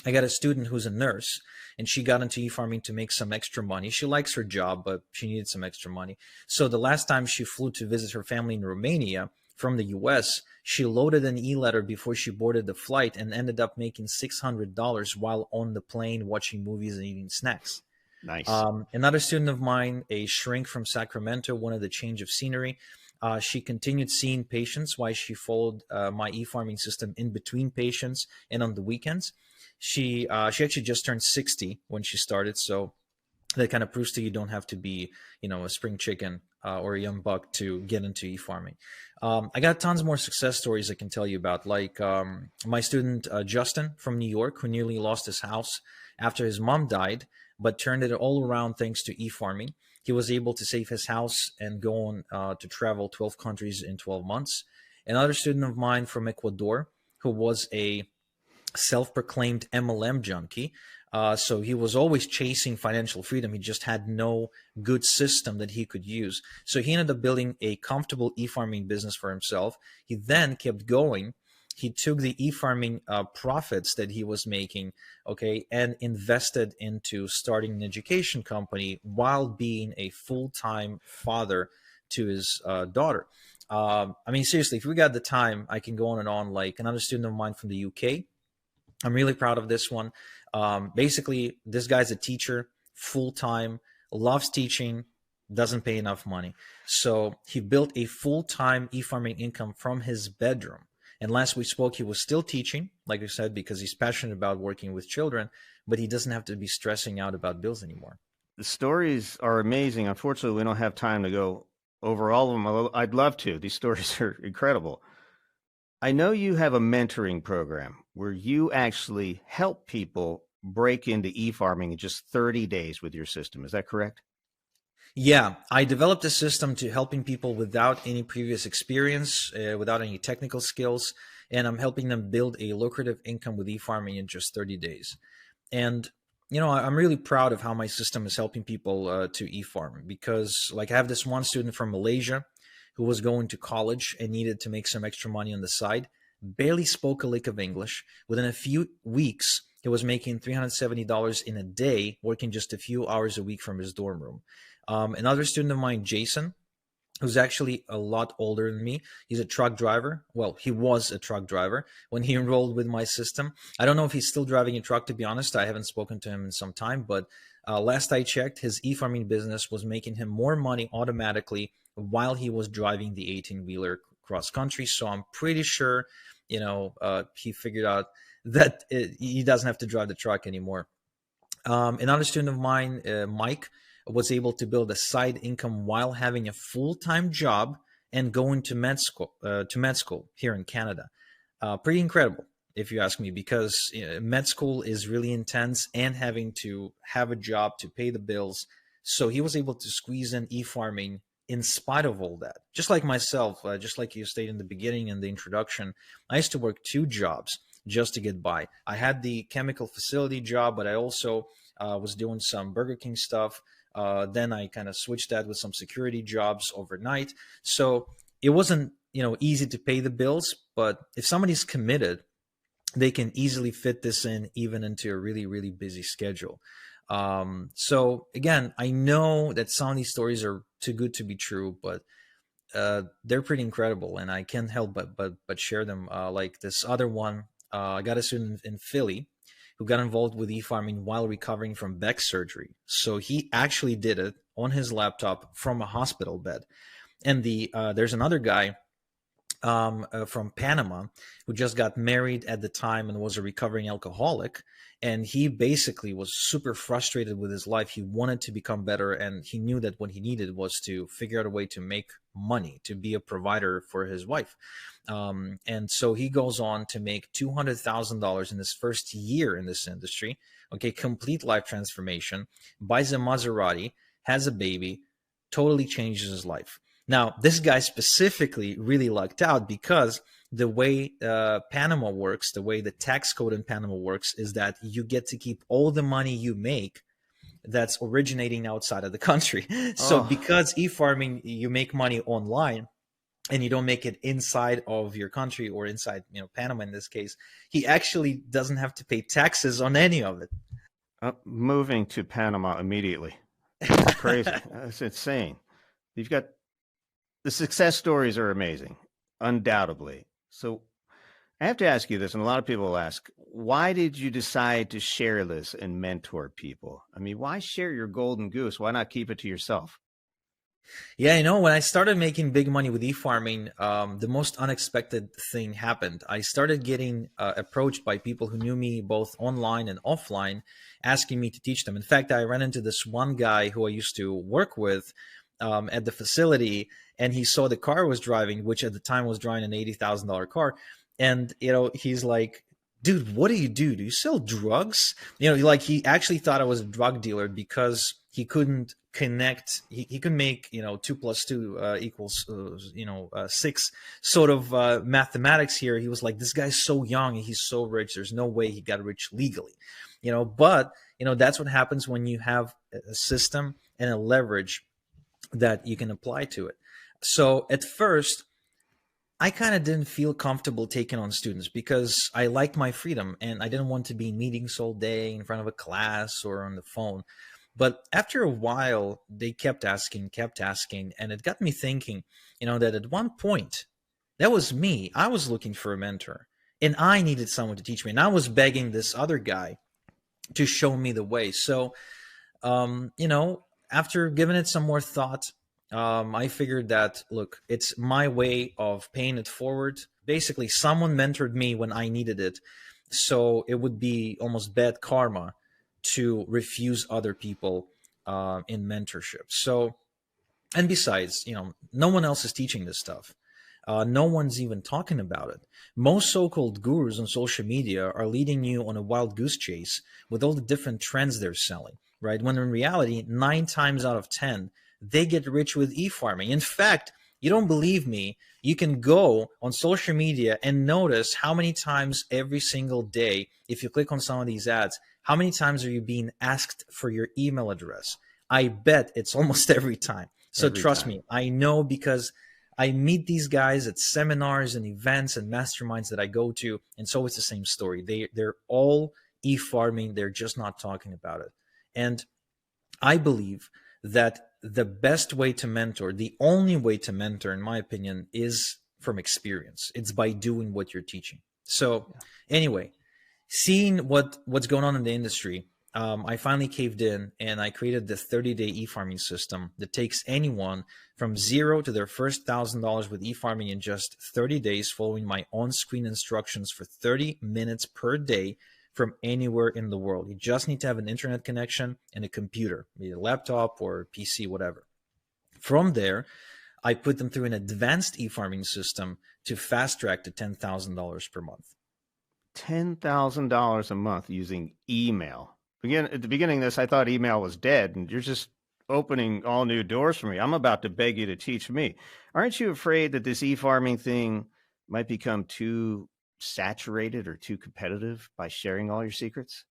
I got a student who's a nurse, and she got into e-farming to make some extra money. She likes her job, but she needed some extra money. So the last time she flew to visit her family in Romania from the US, she loaded an e-letter before she boarded the flight and ended up making $600 while on the plane watching movies and eating snacks. Nice. Another student of mine, a shrink from Sacramento, wanted a change of scenery. She continued seeing patients while she followed my e-farming system in between patients and on the weekends. She actually just turned 60 when she started, so that kind of proves to you don't have to be, a spring chicken or a young buck to get into e-farming. I got tons more success stories I can tell you about, like my student Justin from New York, who nearly lost his house after his mom died, but turned it all around thanks to e-farming. He was able to save his house and go on to travel 12 countries in 12 months. Another student of mine from Ecuador, who was a self-proclaimed MLM junkie. So he was always chasing financial freedom. He just had no good system that he could use. So he ended up building a comfortable e-farming business for himself. He then kept going. He took the e-farming profits that he was making, okay, and invested into starting an education company while being a full-time father to his daughter. I mean, seriously, if we got the time, I can go on and on. Like another student of mine from the UK, I'm really proud of this one. Basically, this guy's a teacher, full time, loves teaching, doesn't pay enough money. So he built a full time e farming income from his bedroom. And last we spoke, he was still teaching, like I said, because he's passionate about working with children, but he doesn't have to be stressing out about bills anymore. The stories are amazing. Unfortunately, we don't have time to go over all of them, although I'd love to. These stories are incredible. I know you have a mentoring program where you actually help people break into e-farming in just 30 days with your system. Is that correct? Yeah, I developed a system to helping people without any previous experience, without any technical skills, and I'm helping them build a lucrative income with e-farming in just 30 days. And I'm really proud of how my system is helping people to e-farm, because like I have this one student from Malaysia who was going to college and needed to make some extra money on the side, barely spoke a lick of English. Within a few weeks, he was making $370 in a day, working just a few hours a week from his dorm room. Another student of mine, Jason, who's actually a lot older than me. He's a truck driver. Well, he was a truck driver when he enrolled with my system. I don't know if he's still driving a truck, to be honest. I haven't spoken to him in some time, but last I checked, his e-farming business was making him more money automatically while he was driving the 18-wheeler cross country. So I'm pretty sure, he figured out that he doesn't have to drive the truck anymore. Another student of mine, Mike, was able to build a side income while having a full-time job and going to med school here in Canada. Pretty incredible, if you ask me, because med school is really intense and having to have a job to pay the bills. So he was able to squeeze in e-farming in spite of all that. Just like myself, just like you stated in the beginning in the introduction, I used to work 2 jobs just to get by. I had the chemical facility job, but I also was doing some Burger King stuff. Then I kind of switched that with some security jobs overnight. So it wasn't, easy to pay the bills, but if somebody's committed, they can easily fit this in even into a really, really busy schedule. So again, I know that some of these stories are too good to be true, but they're pretty incredible, and I can't help but share them. Like this other one, I got a student in Philly who got involved with e-farming while recovering from back surgery. So he actually did it on his laptop from a hospital bed. And there's another guy from Panama who just got married at the time and was a recovering alcoholic. And he basically was super frustrated with his life. He wanted to become better, and he knew that what he needed was to figure out a way to make money, to be a provider for his wife. And so he goes on to make $200,000 in his first year in this industry. Okay, complete life transformation, buys a Maserati, has a baby, totally changes his life. Now, this guy specifically really lucked out because the way Panama works, the way the tax code in Panama works, is that you get to keep all the money you make that's originating outside of the country. So because e-farming, you make money online and you don't make it inside of your country or inside, Panama in this case, he actually doesn't have to pay taxes on any of it. Moving to Panama immediately. That's crazy. That's insane. You've got the success stories are amazing, undoubtedly. So I have to ask you this, and a lot of people will ask, why did you decide to share this and mentor people? I mean, why share your golden goose? Why not keep it to yourself? Yeah, when I started making big money with e-farming, the most unexpected thing happened. I started getting approached by people who knew me both online and offline, asking me to teach them. In fact, I ran into this one guy who I used to work with at the facility, and he saw the car I was driving, which at the time was driving an $80,000 car. And, he's like, dude, what do you do? Do you sell drugs? Like he actually thought I was a drug dealer because he couldn't connect. He could make, 2 + 2 equals, 6 sort of mathematics here. He was like, this guy's so young and he's so rich. There's no way he got rich legally, but, that's what happens when you have a system and a leverage that you can apply to it. So at first, I kind of didn't feel comfortable taking on students because I liked my freedom and I didn't want to be in meetings all day in front of a class or on the phone. But after a while, they kept asking, and it got me thinking, that at one point, that was me. I was looking for a mentor and I needed someone to teach me. And I was begging this other guy to show me the way. So, after giving it some more thought, I figured that, look, it's my way of paying it forward. Basically, someone mentored me when I needed it. So it would be almost bad karma to refuse other people in mentorship. So, and besides, no one else is teaching this stuff. No one's even talking about it. Most so-called gurus on social media are leading you on a wild goose chase with all the different trends they're selling, right? When in reality, 9 times out of 10, they get rich with e-farming. In fact, you don't believe me, you can go on social media and notice how many times every single day, if you click on some of these ads, how many times are you being asked for your email address? I bet it's almost every time. So trust me, I know because I meet these guys at seminars and events and masterminds that I go to, and so it's the same story. They're all e-farming, they're just not talking about it. And I believe that the best way to mentor, the only way to mentor, in my opinion, is from experience. It's by doing what you're teaching. So anyway, seeing what's going on in the industry, I finally caved in and I created the 30-day e-farming system that takes anyone from zero to their first $1,000 with e-farming in just 30 days, following my on-screen instructions for 30 minutes per day from anywhere in the world. You just need to have an internet connection and a computer, be it a laptop or PC, whatever. From there, I put them through an advanced e-farming system to fast track to $10,000 per month. $10,000 a month using email. At the beginning of this, I thought email was dead, and you're just opening all new doors for me. I'm about to beg you to teach me. Aren't you afraid that this e-farming thing might become too saturated or too competitive by sharing all your secrets?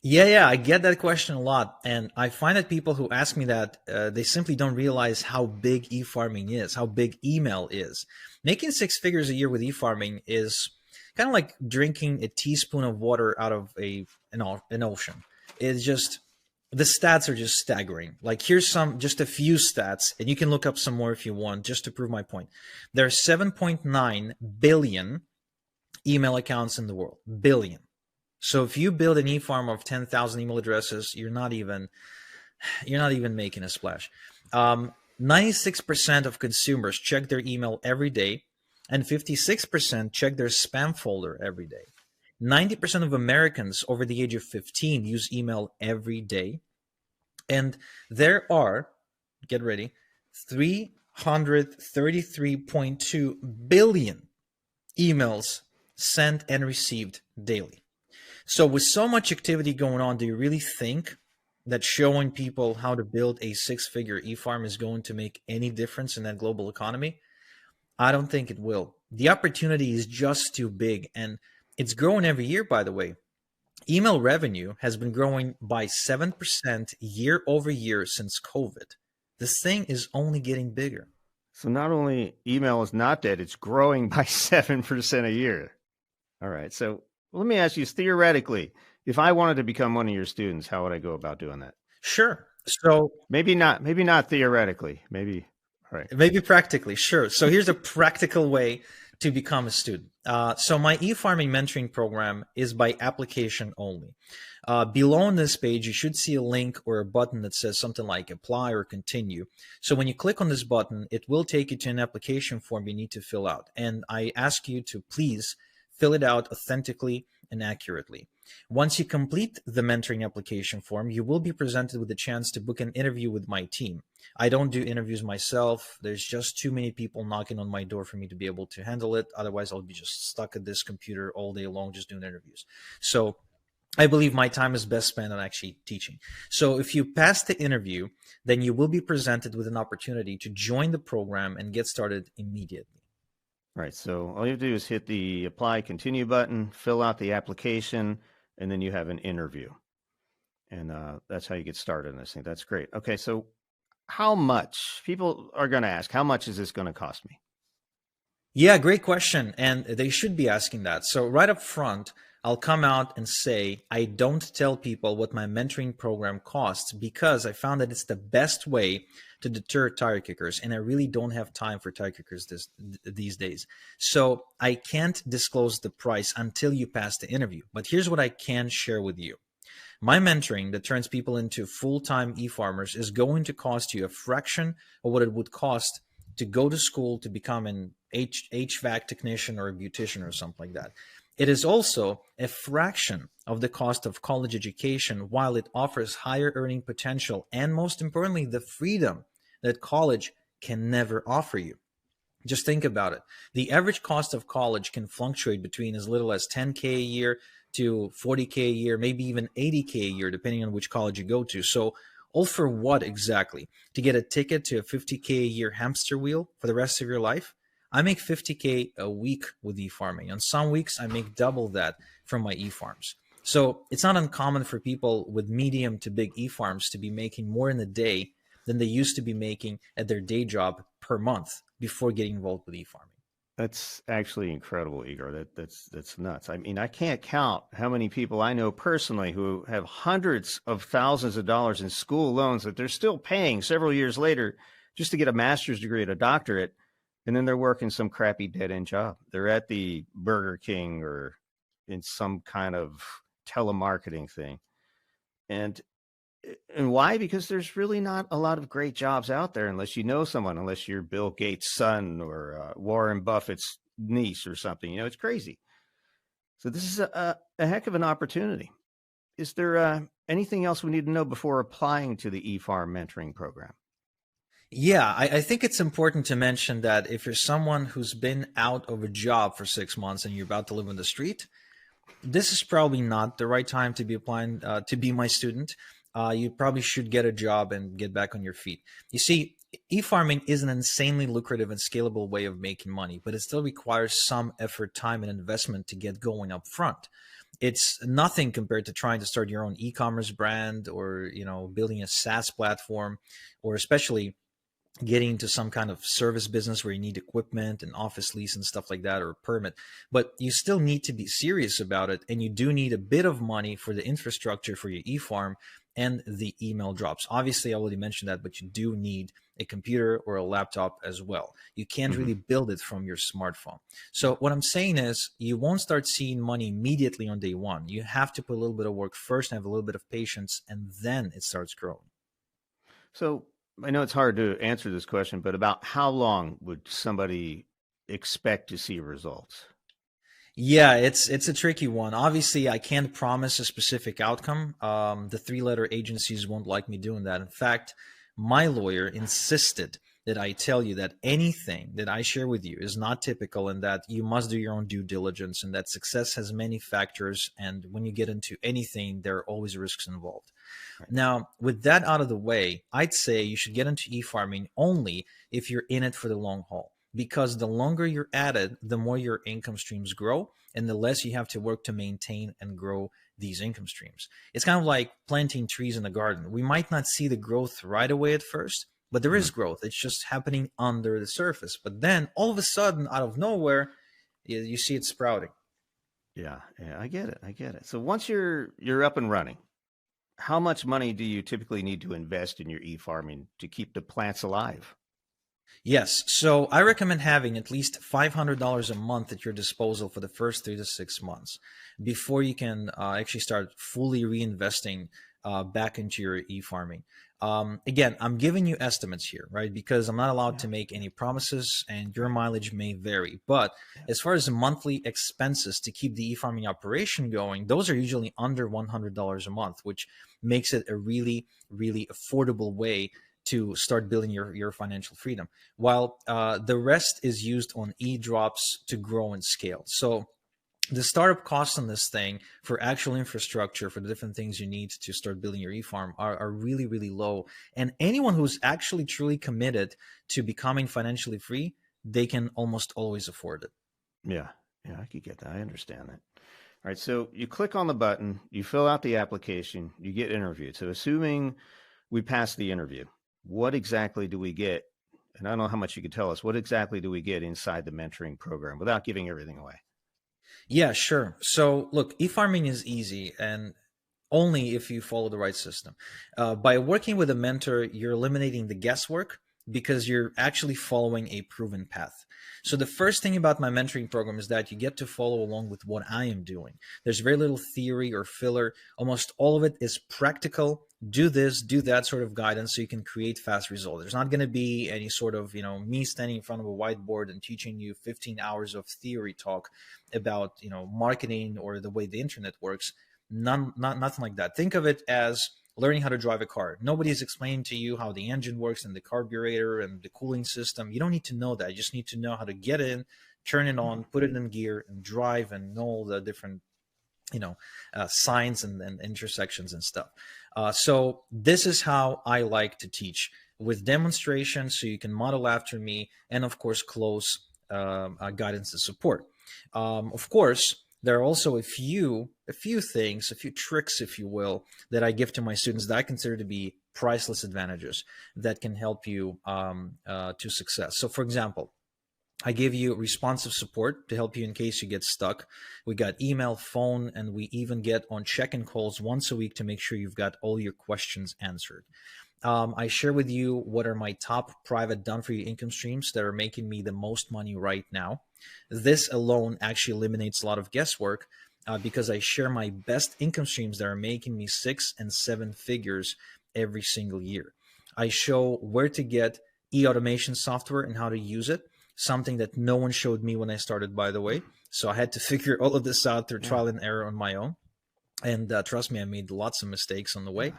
Yeah, I get that question a lot. And I find that people who ask me that, they simply don't realize how big e-farming is, how big email is. Making 6 figures a year with e-farming is kind of like drinking a teaspoon of water out of an ocean. It's just, the stats are just staggering. Like, here's just a few stats, and you can look up some more if you want, just to prove my point. There are 7.9 billion email accounts in the world. Billion. So if you build an e-farm of 10,000 email addresses, you're not even making a splash. 96% of consumers check their email every day, and 56% check their spam folder every day. 90% of Americans over the age of 15 use email every day. And there are, get ready, 333.2 billion emails sent and received daily. So with so much activity going on, do you really think that showing people how to build a 6-figure e-farm is going to make any difference in that global economy? I don't think it will. The opportunity is just too big, and it's growing every year, by the way. Email revenue has been growing by 7% year over year since COVID. This thing is only getting bigger. So not only email is not dead, it's growing by 7% a year. All right. So let me ask you, theoretically, if I wanted to become one of your students, how would I go about doing that? Sure. So maybe not theoretically, maybe. All right. Maybe practically. Sure. So here's a practical way to become a student. So my e-farming mentoring program is by application only. Below on this page, you should see a link or a button that says something like apply or continue. So when you click on this button, it will take you to an application form you need to fill out. And I ask you to please fill it out authentically and accurately. Once you complete the mentoring application form, you will be presented with a chance to book an interview with my team. I don't do interviews myself. There's just too many people knocking on my door for me to be able to handle it. Otherwise, I'll be just stuck at this computer all day long just doing interviews. So I believe my time is best spent on actually teaching. So if you pass the interview, then you will be presented with an opportunity to join the program and get started immediately. Right. So all you have to do is hit the apply continue button, fill out the application, and then you have an interview. And that's how you get started in this thing. That's great. Okay. So how much, people are going to ask, how much is this going to cost me? Yeah, great question. And they should be asking that. So right up front, I'll come out and say, I don't tell people what my mentoring program costs because I found that it's the best way to deter tire kickers. And I really don't have time for tire kickers these days. So I can't disclose the price until you pass the interview. But here's what I can share with you. My mentoring that turns people into full-time e-farmers is going to cost you a fraction of what it would cost to go to school to become an HVAC technician or a beautician or something like that. It is also a fraction of the cost of college education while it offers higher earning potential and, most importantly, the freedom that college can never offer you. Just think about it. The average cost of college can fluctuate between as little as $10K a year to $40K a year, maybe even $80K a year, depending on which college you go to. So all for what exactly? To get a ticket to a $50K a year hamster wheel for the rest of your life? I make $50K a week with e-farming. On some weeks, I make double that from my e-farms. So it's not uncommon for people with medium to big e-farms to be making more in a day than they used to be making at their day job per month before getting involved with e-farming. That's actually incredible, Igor. That's nuts. I mean, I can't count how many people I know personally who have hundreds of thousands of dollars in school loans that they're still paying several years later just to get a master's degree and a doctorate, and then they're working some crappy dead-end job. They're at the Burger King or in some kind of telemarketing thing. And why? Because there's really not a lot of great jobs out there unless you know someone, unless you're Bill Gates' son or Warren Buffett's niece or something. You know, it's crazy. So this is a heck of an opportunity. Is there anything else we need to know before applying to the eFarm mentoring program? Yeah, I think it's important to mention that if you're someone who's been out of a job for 6 months and you're about to live on the street, this is probably not the right time to be applying to be my student. You probably should get a job and get back on your feet. You see, e-farming is an insanely lucrative and scalable way of making money, but it still requires some effort, time, and investment to get going up front. It's nothing compared to trying to start your own e-commerce brand or, building a SaaS platform, or especially getting into some kind of service business where you need equipment and office lease and stuff like that, or a permit. But you still need to be serious about it, and you do need a bit of money for the infrastructure for your e-farm and the email drops. Obviously, I already mentioned that, but you do need a computer or a laptop as well. You can't really build it from your smartphone. So what I'm saying is you won't start seeing money immediately on day one. You have to put a little bit of work first and have a little bit of patience, and then it starts growing. So I know it's hard to answer this question, but about how long would somebody expect to see results? Yeah, it's a tricky one. Obviously, I can't promise a specific outcome. The three-letter agencies won't like me doing that. In fact, my lawyer insisted that I tell you that anything that I share with you is not typical, and that you must do your own due diligence, and that success has many factors. And when you get into anything, there are always risks involved. Right. Now, with that out of the way, I'd say you should get into e-farming only if you're in it for the long haul, because the longer you're at it, the more your income streams grow and the less you have to work to maintain and grow these income streams. It's kind of like planting trees in a garden. We might not see the growth right away at first, but there is growth. It's just happening under the surface. But then all of a sudden, out of nowhere, you see it sprouting. Yeah, I get it. I get it. So once you're up and running, how much money do you typically need to invest in your e-farming to keep the plants alive? Yes. So I recommend having at least $500 a month at your disposal for the first 3 to 6 months before you can actually start fully reinvesting back into your e-farming. Again, I'm giving you estimates here, right? Because I'm not allowed to make any promises and your mileage may vary. But as far as the monthly expenses to keep the e-farming operation going, those are usually under $100 a month, which makes it a really, really affordable way to start building your financial freedom, while the rest is used on e-drops to grow and scale. So the startup costs on this thing for actual infrastructure for the different things you need to start building your e-farm are really, really low. And anyone who's actually truly committed to becoming financially free, they can almost always afford it. Yeah, yeah, I could get that. I understand that. All right, so you click on the button, you fill out the application, you get interviewed. So assuming we pass the interview, what exactly do we get? And I don't know how much you could tell us. What exactly do we get inside the mentoring program without giving everything away? Yeah, sure. So look, e-farming is easy and only if you follow the right system. By working with a mentor, you're eliminating the guesswork because you're actually following a proven path. So the first thing about my mentoring program is that you get to follow along with what I am doing. There's very little theory or filler. Almost all of it is practical. Do this, do that sort of guidance so you can create fast results. There's not going to be any sort of, me standing in front of a whiteboard and teaching you 15 hours of theory talk about, marketing or the way the internet works. Nothing like that. Think of it as learning how to drive a car. Nobody is explaining to you how the engine works and the carburetor and the cooling system. You don't need to know that. You just need to know how to get in, turn it on, put it in gear, and drive, and know all the different signs and intersections and stuff. So this is how I like to teach, with demonstrations so you can model after me, and of course close guidance and support. Of course, there are also a few things, a few tricks, if you will, that I give to my students that I consider to be priceless advantages that can help you to success. So, for example, I give you responsive support to help you in case you get stuck. We got email, phone, and we even get on check-in calls once a week to make sure you've got all your questions answered. I share with you what are my top private done-for-you income streams that are making me the most money right now. This alone actually eliminates a lot of guesswork because I share my best income streams that are making me 6 and 7 figures every single year. I show where to get e-automation software and how to use it, something that no one showed me when I started, by the way. So I had to figure all of this out through trial and error on my own. And trust me, I made lots of mistakes on the way.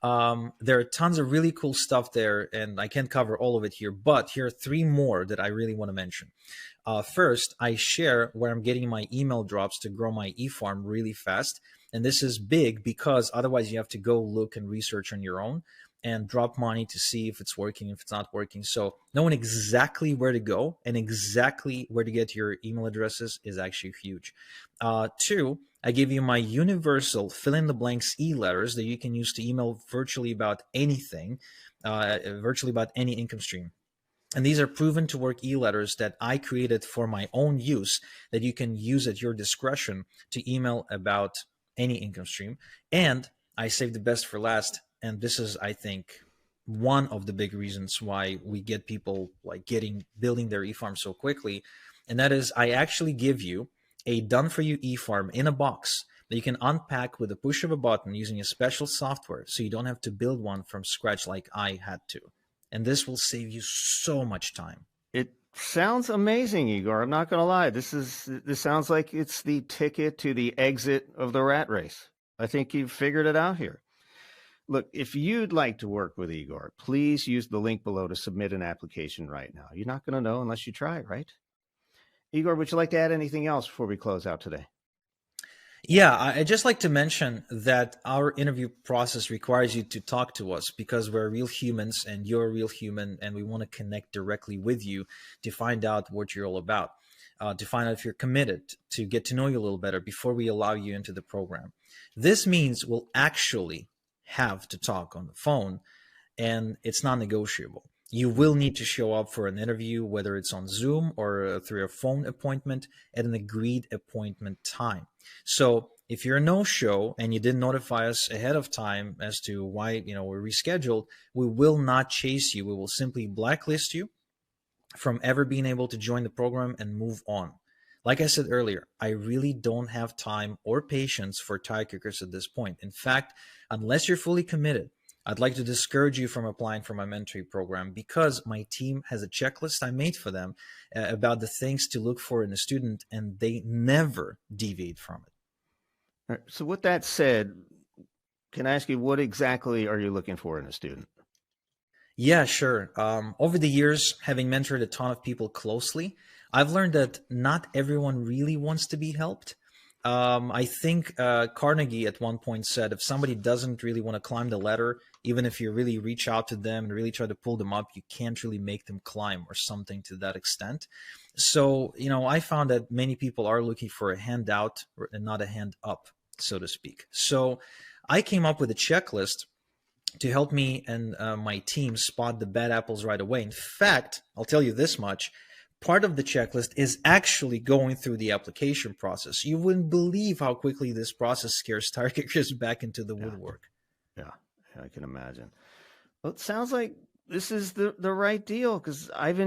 There are tons of really cool stuff there, and I can't cover all of it here, but here are 3 more that I really want to mention. First, I share where I'm getting my email drops to grow my e-farm really fast. And this is big because otherwise you have to go look and research on your own and drop money to see if it's working, if it's not working. So knowing exactly where to go and exactly where to get your email addresses is actually huge. 2, I give you my universal fill in the blanks e-letters that you can use to email virtually about anything, virtually about any income stream. And these are proven to work e-letters that I created for my own use that you can use at your discretion to email about any income stream. And I saved the best for last. And this is, I think, one of the big reasons why we get people like building their e-farm so quickly. And that is I actually give you a done for you e-farm in a box that you can unpack with a push of a button using a special software so you don't have to build one from scratch like I had to. And this will save you so much time. It sounds amazing, Igor. I'm not going to lie. This sounds like it's the ticket to the exit of the rat race. I think you've figured it out here. Look, if you'd like to work with Igor, please use the link below to submit an application right now. You're not going to know unless you try, right? Igor, would you like to add anything else before we close out today? Yeah, I'd just like to mention that our interview process requires you to talk to us because we're real humans and you're a real human, and we want to connect directly with you to find out what you're all about, to find out if you're committed, to get to know you a little better before we allow you into the program. This means we'll actually have to talk on the phone, and it's non-negotiable. You will need to show up for an interview, whether it's on Zoom or through a phone appointment at an agreed appointment time. So if you're a no-show and you didn't notify us ahead of time as to why we're rescheduled, we will not chase you. We will simply blacklist you from ever being able to join the program and move on. Like I said earlier, I really don't have time or patience for tire kickers at this point. In fact, unless you're fully committed, I'd like to discourage you from applying for my mentoring program because my team has a checklist I made for them about the things to look for in a student, and they never deviate from it. All right, so with that said, can I ask you, what exactly are you looking for in a student? Yeah, sure. Over the years, having mentored a ton of people closely, I've learned that not everyone really wants to be helped. I think Carnegie at one point said if somebody doesn't really want to climb the ladder, even if you really reach out to them and really try to pull them up, you can't really make them climb, or something to that extent. So, I found that many people are looking for a handout and not a hand up, so to speak. So I came up with a checklist to help me and my team spot the bad apples right away. In fact, I'll tell you this much. Part of the checklist is actually going through the application process. You wouldn't believe how quickly this process scares tire kickers back into the woodwork. Yeah, I can imagine. Well, it sounds like this is the right deal, because I've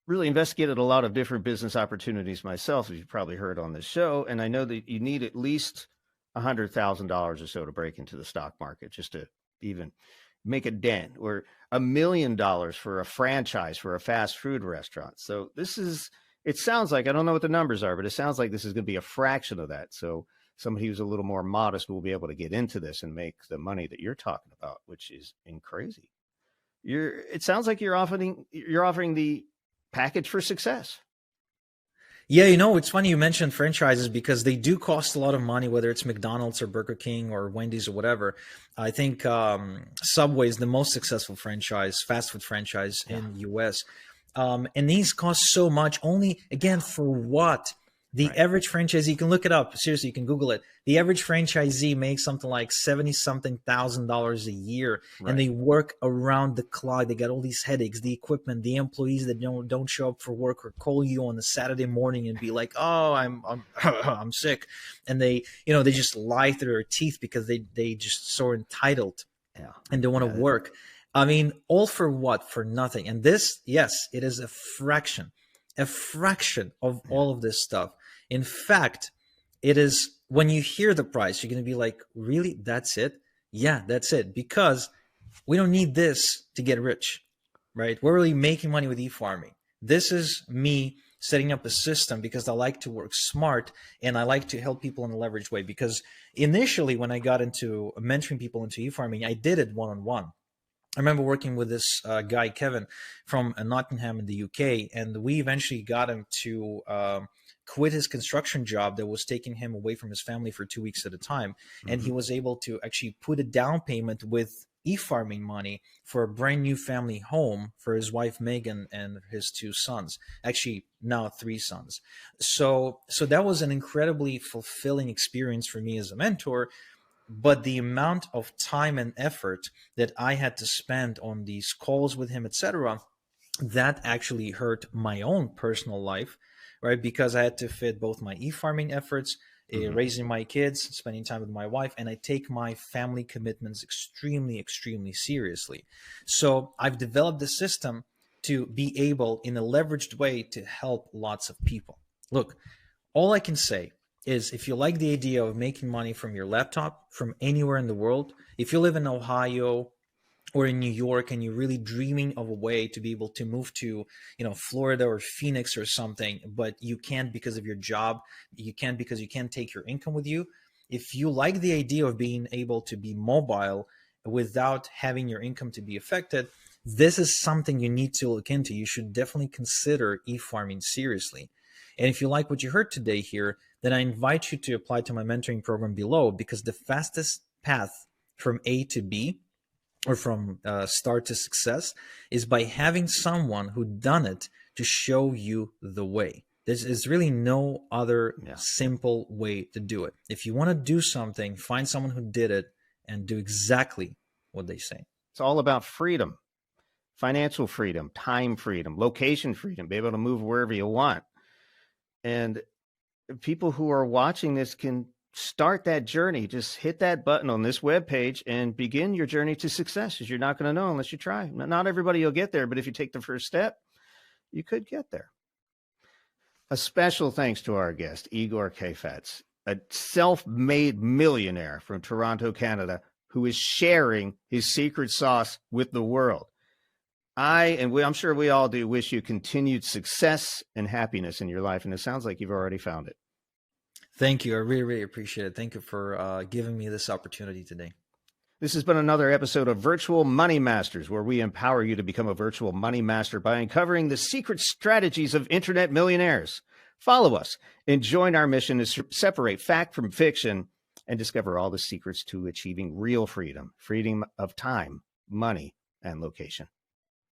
really investigated a lot of different business opportunities myself, as you've probably heard on this show. And I know that you need at least $100,000 or so to break into the stock market just to even make a dent, or $1 million for a franchise for a fast food restaurant. So it sounds like, I don't know what the numbers are, but it sounds like this is going to be a fraction of that. So somebody who's a little more modest will be able to get into this and make the money that you're talking about, which is crazy. It sounds like you're offering the package for success. Yeah, it's funny you mentioned franchises because they do cost a lot of money, whether it's McDonald's or Burger King or Wendy's or whatever. I think Subway is the most successful fast food franchise in the U.S. And these cost so much, only, again, for what? The average franchisee, you can look it up. Seriously, you can Google it. The average franchisee makes something like $70-something thousand a year, and they work around the clock. They got all these headaches, the equipment, the employees that don't show up for work or call you on a Saturday morning and be like, "Oh, I'm I'm sick," and they just lie through their teeth because they just so entitled and don't want to work. I mean, all for what? For nothing. And this, yes, it is a fraction of all of this stuff. In fact, it is, when you hear the price, you're going to be like, really? That's it? Yeah, that's it. Because we don't need this to get rich, right? We're really making money with e-farming. This is me setting up a system because I like to work smart and I like to help people in a leveraged way. Because initially, when I got into mentoring people into e-farming, I did it one-on-one. I remember working with this guy, Kevin, from Nottingham in the UK, and we eventually got him to quit his construction job that was taking him away from his family for 2 weeks at a time. And he was able to actually put a down payment with e-farming money for a brand new family home for his wife, Megan, and his 2 sons, actually now 3 sons. So that was an incredibly fulfilling experience for me as a mentor. But the amount of time and effort that I had to spend on these calls with him, etc., that actually hurt my own personal life, right? Because I had to fit both my e-farming efforts, raising my kids, spending time with my wife, and I take my family commitments extremely, extremely seriously. So I've developed a system to be able, in a leveraged way, to help lots of people. Look, all I can say is, if you like the idea of making money from your laptop from anywhere in the world, if you live in Ohio or in New York and you're really dreaming of a way to be able to move to, Florida or Phoenix or something, but you can't because of your job, you can't because you can't take your income with you. If you like the idea of being able to be mobile without having your income to be affected, this is something you need to look into. You should definitely consider e-farming seriously. And if you like what you heard today here, then I invite you to apply to my mentoring program below, because the fastest path from A to B, or from start to success, is by having someone who done it to show you the way. There's really no other simple way to do it. If you want to do something, find someone who did it and do exactly what they say. It's all about freedom, financial freedom, time freedom, location freedom, be able to move wherever you want. And people who are watching this can start that journey. Just hit that button on this webpage and begin your journey to success, because you're not going to know unless you try. Not everybody will get there, but if you take the first step, you could get there. A special thanks to our guest, Igor Kheifets, a self-made millionaire from Toronto, Canada, who is sharing his secret sauce with the world. I'm sure we all do, wish you continued success and happiness in your life, and it sounds like you've already found it. Thank you. I really, really appreciate it. Thank you for giving me this opportunity today. This has been another episode of Virtual Money Masters, where we empower you to become a virtual money master by uncovering the secret strategies of internet millionaires. Follow us and join our mission to separate fact from fiction and discover all the secrets to achieving real freedom, freedom of time, money, and location.